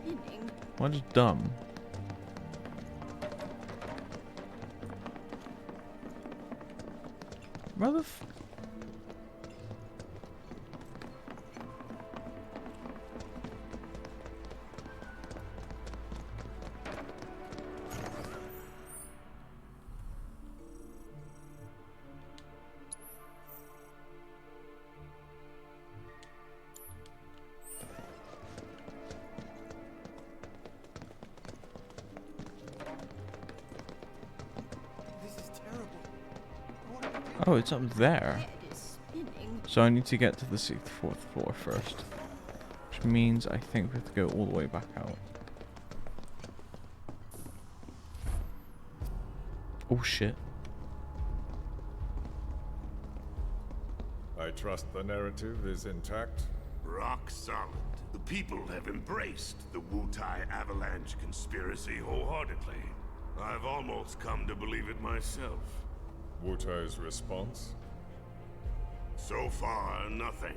Am I just dumb? Where the f... Oh, it's up there. So I need to get to the 64th floor first. Which means I think we have to go all the way back out. Oh shit. I trust the narrative is intact. Rock solid. The people have embraced the Wutai Avalanche conspiracy wholeheartedly. I've almost come to believe it myself. Wutai's response? So far, nothing.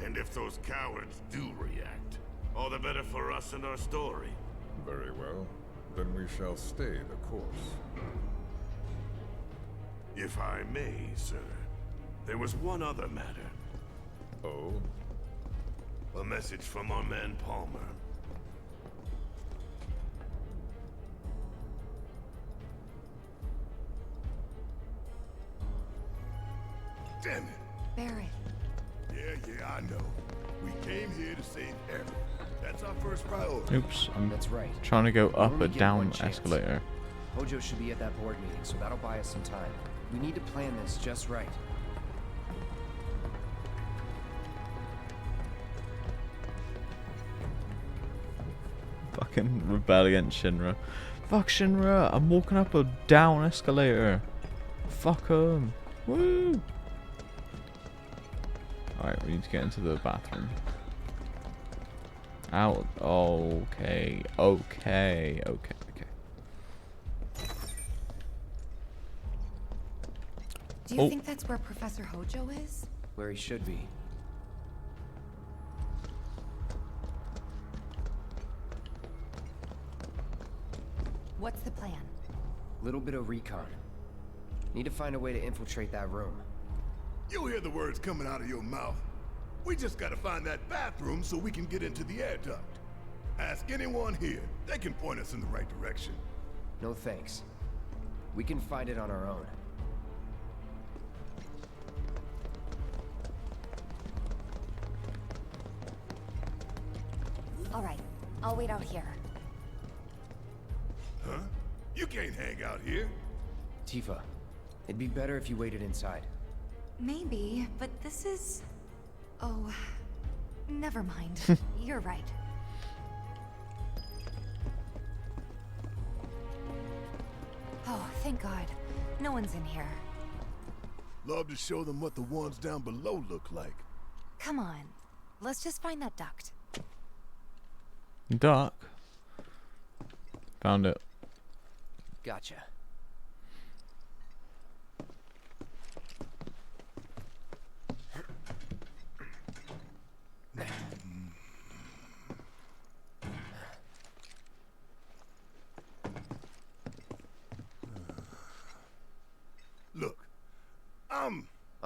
And if those cowards do react, all the better for us and our story. Very well. Then we shall stay the course. If I may, sir, there was one other matter. Oh? A message from our man Palmer. Damn it. Barrett. Yeah, I know. We came here to save Eric. That's our first priority. Oops, I'm That's right. trying to go We up only a get down one chance. escalator. Hojo should be at that board meeting, so that'll buy us some time. We need to plan this just right. Fucking rebel against Shinra. Fuck Shinra, I'm walking up a down escalator. Fuck 'em. Woo! Alright, we need to get into the bathroom. Out. Okay. Okay. Do you think that's where Professor Hojo is? Where he should be. What's the plan? Little bit of recon. Need to find a way to infiltrate that room. You hear the words coming out of your mouth. We just gotta find that bathroom so we can get into the air duct. Ask anyone here. They can point us in the right direction. No thanks. We can find it on our own. All right, I'll wait out here. Huh? You can't hang out here. Tifa, it'd be better if you waited inside. Maybe, but this is... Oh, never mind. You're right. Oh, thank God. No one's in here. Love to show them what the ones down below look like. Come on. Let's just find that duct. Duck. Found it. Gotcha.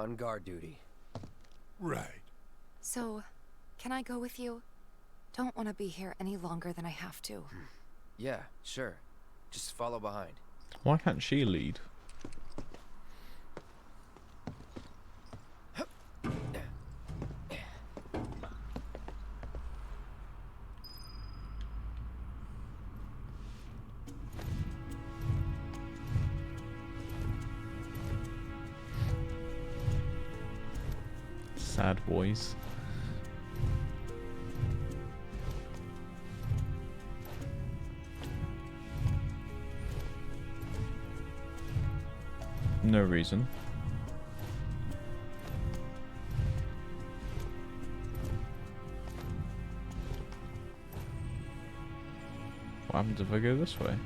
On guard duty. Right. So, can I go with you? Don't want to be here any longer than I have to. Yeah, sure. Just follow behind. Why can't she lead? Sad boys. No reason. What happens if I go this way?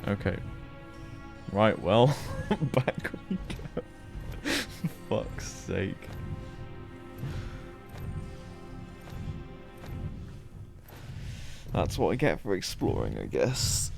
Okay. Right, well, back we go. Fuck's sake. That's what I get for exploring, I guess.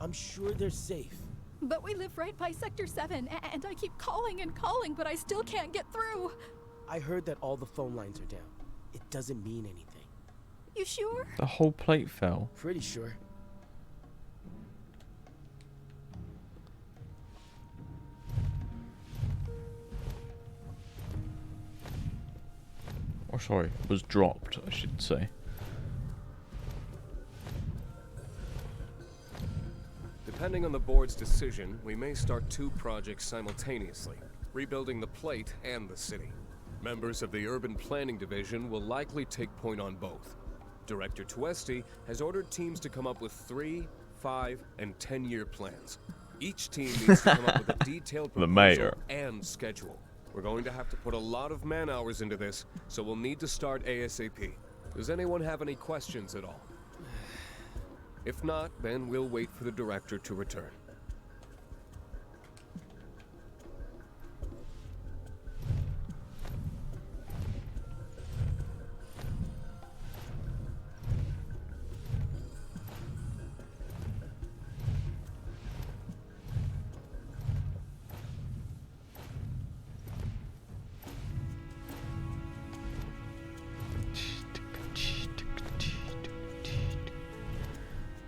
I'm sure they're safe. But we live right by Sector 7, and I keep calling and calling, but I still can't get through. I heard that all the phone lines are down. It doesn't mean anything. You sure? The whole plate fell. Pretty sure. Or sorry, was dropped, I should say. Depending on the board's decision, we may start 2 projects simultaneously, rebuilding the plate and the city. Members of the Urban Planning Division will likely take point on both. Director Tuesti has ordered teams to come up with 3, 5, and 10-year plans. Each team needs to come up with a detailed proposal mayor. and schedule. We're going to have to put a lot of man-hours into this, so we'll need to start ASAP. Does anyone have any questions at all? If not, then we'll wait for the director to return.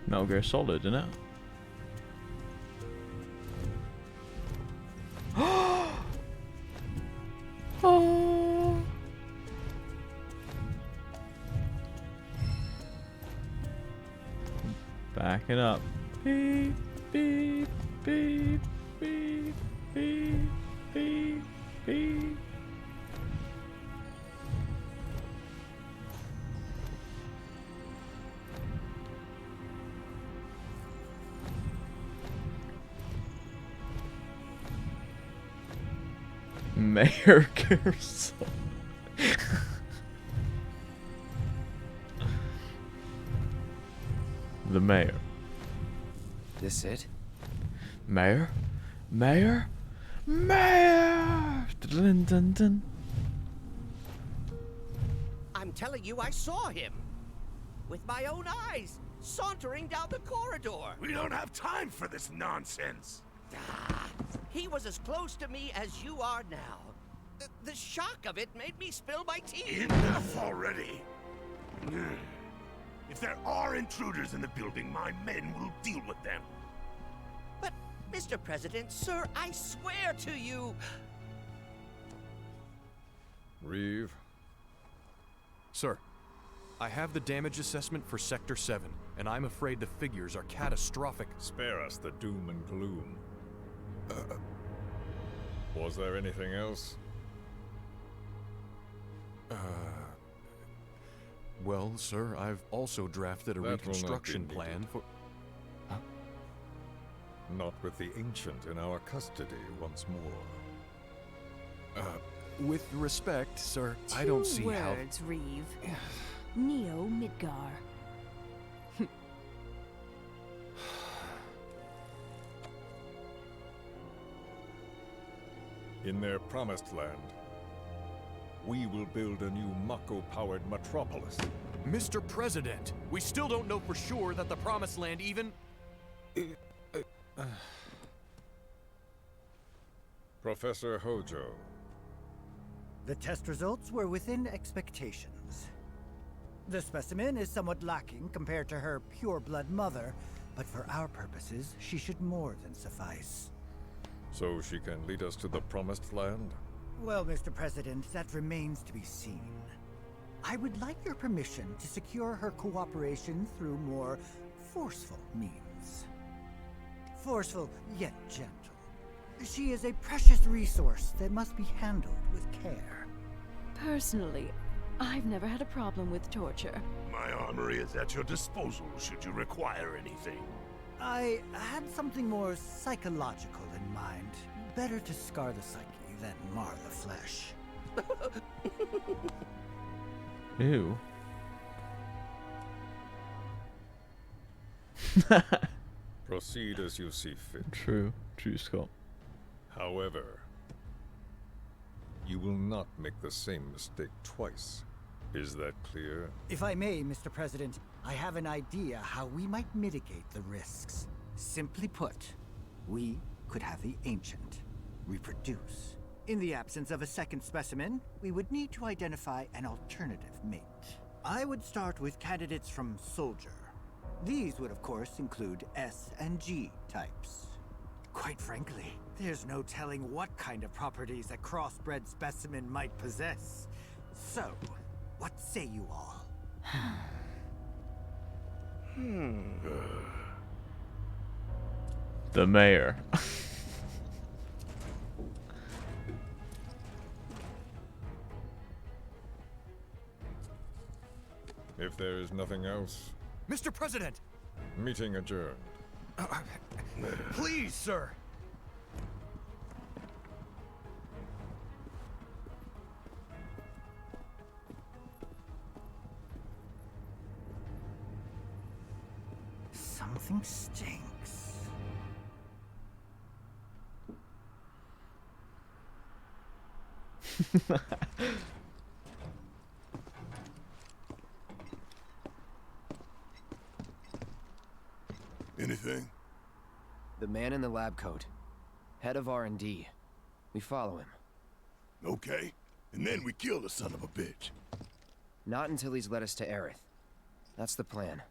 Metal Gear Solid, isn't it? Oh. Back it up. Beep, beep, beep, beep, beep, beep, beep. Mayor Gears. The mayor. This it? Mayor? Mayor? Mayor! Dun, dun, dun. I'm telling you, I saw him. With my own eyes, sauntering down the corridor. We don't have time for this nonsense. He was as close to me as you are now. The shock of it made me spill my tea. Enough already. If there are intruders in the building, my men will deal with them. But, Mr. President, sir, I swear to you... Reeve. Sir, I have the damage assessment for Sector 7, and I'm afraid the figures are catastrophic. Spare us the doom and gloom. Was there anything else? Well, sir, I've also drafted a reconstruction plan for... Not with the Ancient in our custody once more. With respect, sir, I don't see how... Two words, Reeve. Neo Midgar. In their promised land, we will build a new Mako-powered metropolis. Mr. President, we still don't know for sure that the Promised Land even... Professor Hojo. The test results were within expectations. The specimen is somewhat lacking compared to her pure-blood mother, but for our purposes, she should more than suffice. So she can lead us to the Promised Land? Well, Mr. President, that remains to be seen. I would like your permission to secure her cooperation through more forceful means. Forceful, yet gentle. She is a precious resource that must be handled with care. Personally, I've never had a problem with torture. My armory is at your disposal should you require anything. I had something more psychological in mind. Better to scar the psyche than mar the flesh. Ew. Proceed as you see fit. True, Scott. However, you will not make the same mistake twice. Is that clear? If I may, Mr. President, I have an idea how we might mitigate the risks. Simply put, we could have the Ancient reproduce. In the absence of a second specimen, we would need to identify an alternative mate. I would start with candidates from Soldier. These would of course include S and G types. Quite frankly, there's no telling what kind of properties a crossbred specimen might possess. So, what say you all? The mayor. If there is nothing else, Mr. President! meeting adjourned. Please, sir! Something stinks. Anything? The man in the lab coat. Head of R&D. We follow him. Okay. And then we kill the son of a bitch. Not until he's led us to Aerith. That's the plan.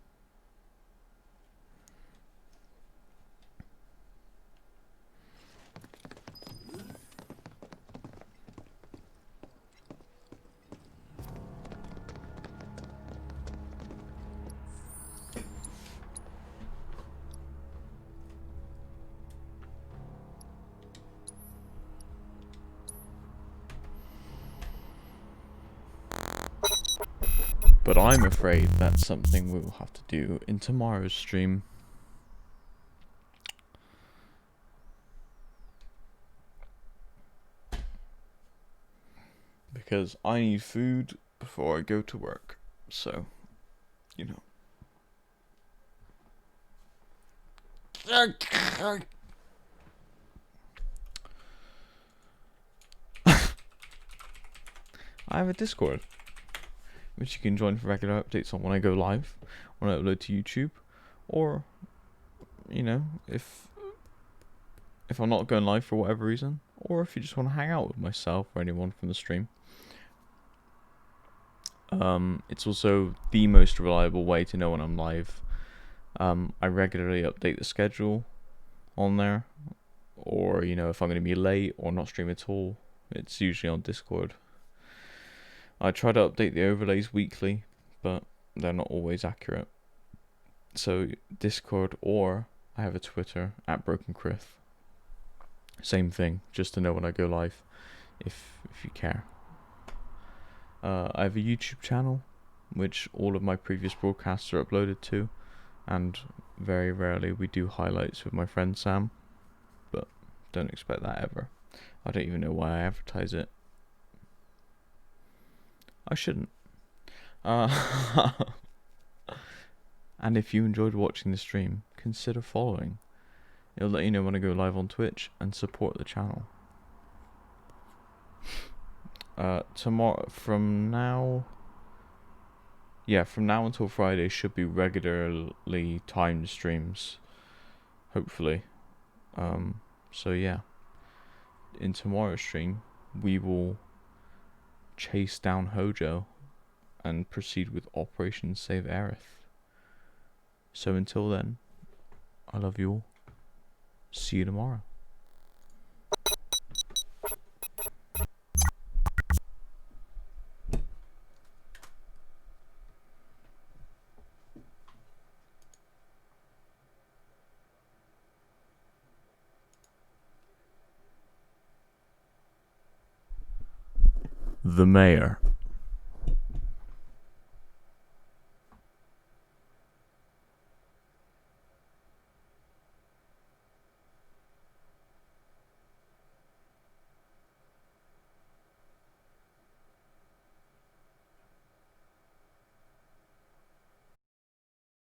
But I'm afraid that's something we will have to do in tomorrow's stream. Because I need food before I go to work. So, you know. I have a Discord, which you can join for regular updates on when I go live, when I upload to YouTube, or, you know, if I'm not going live for whatever reason, or if you just want to hang out with myself or anyone from the stream. It's also the most reliable way to know when I'm live. I regularly update the schedule on there, or, you know, if I'm going to be late or not stream at all, it's usually on Discord. I try to update the overlays weekly, but they're not always accurate. So Discord, or I have a Twitter at Chrith. Same thing, just to know when I go live, if you care. I have a YouTube channel, which all of my previous broadcasts are uploaded to, and very rarely we do highlights with my friend Sam, but don't expect that ever. I don't even know why I advertise it. I shouldn't. And if you enjoyed watching the stream, consider following. It'll let you know when I go live on Twitch and support the channel. Tomorrow, from now until Friday should be regularly timed streams, hopefully. So yeah, in tomorrow's stream we will chase down Hojo and proceed with Operation Save Aerith. So until then, I love you all. See you tomorrow. The Mayor.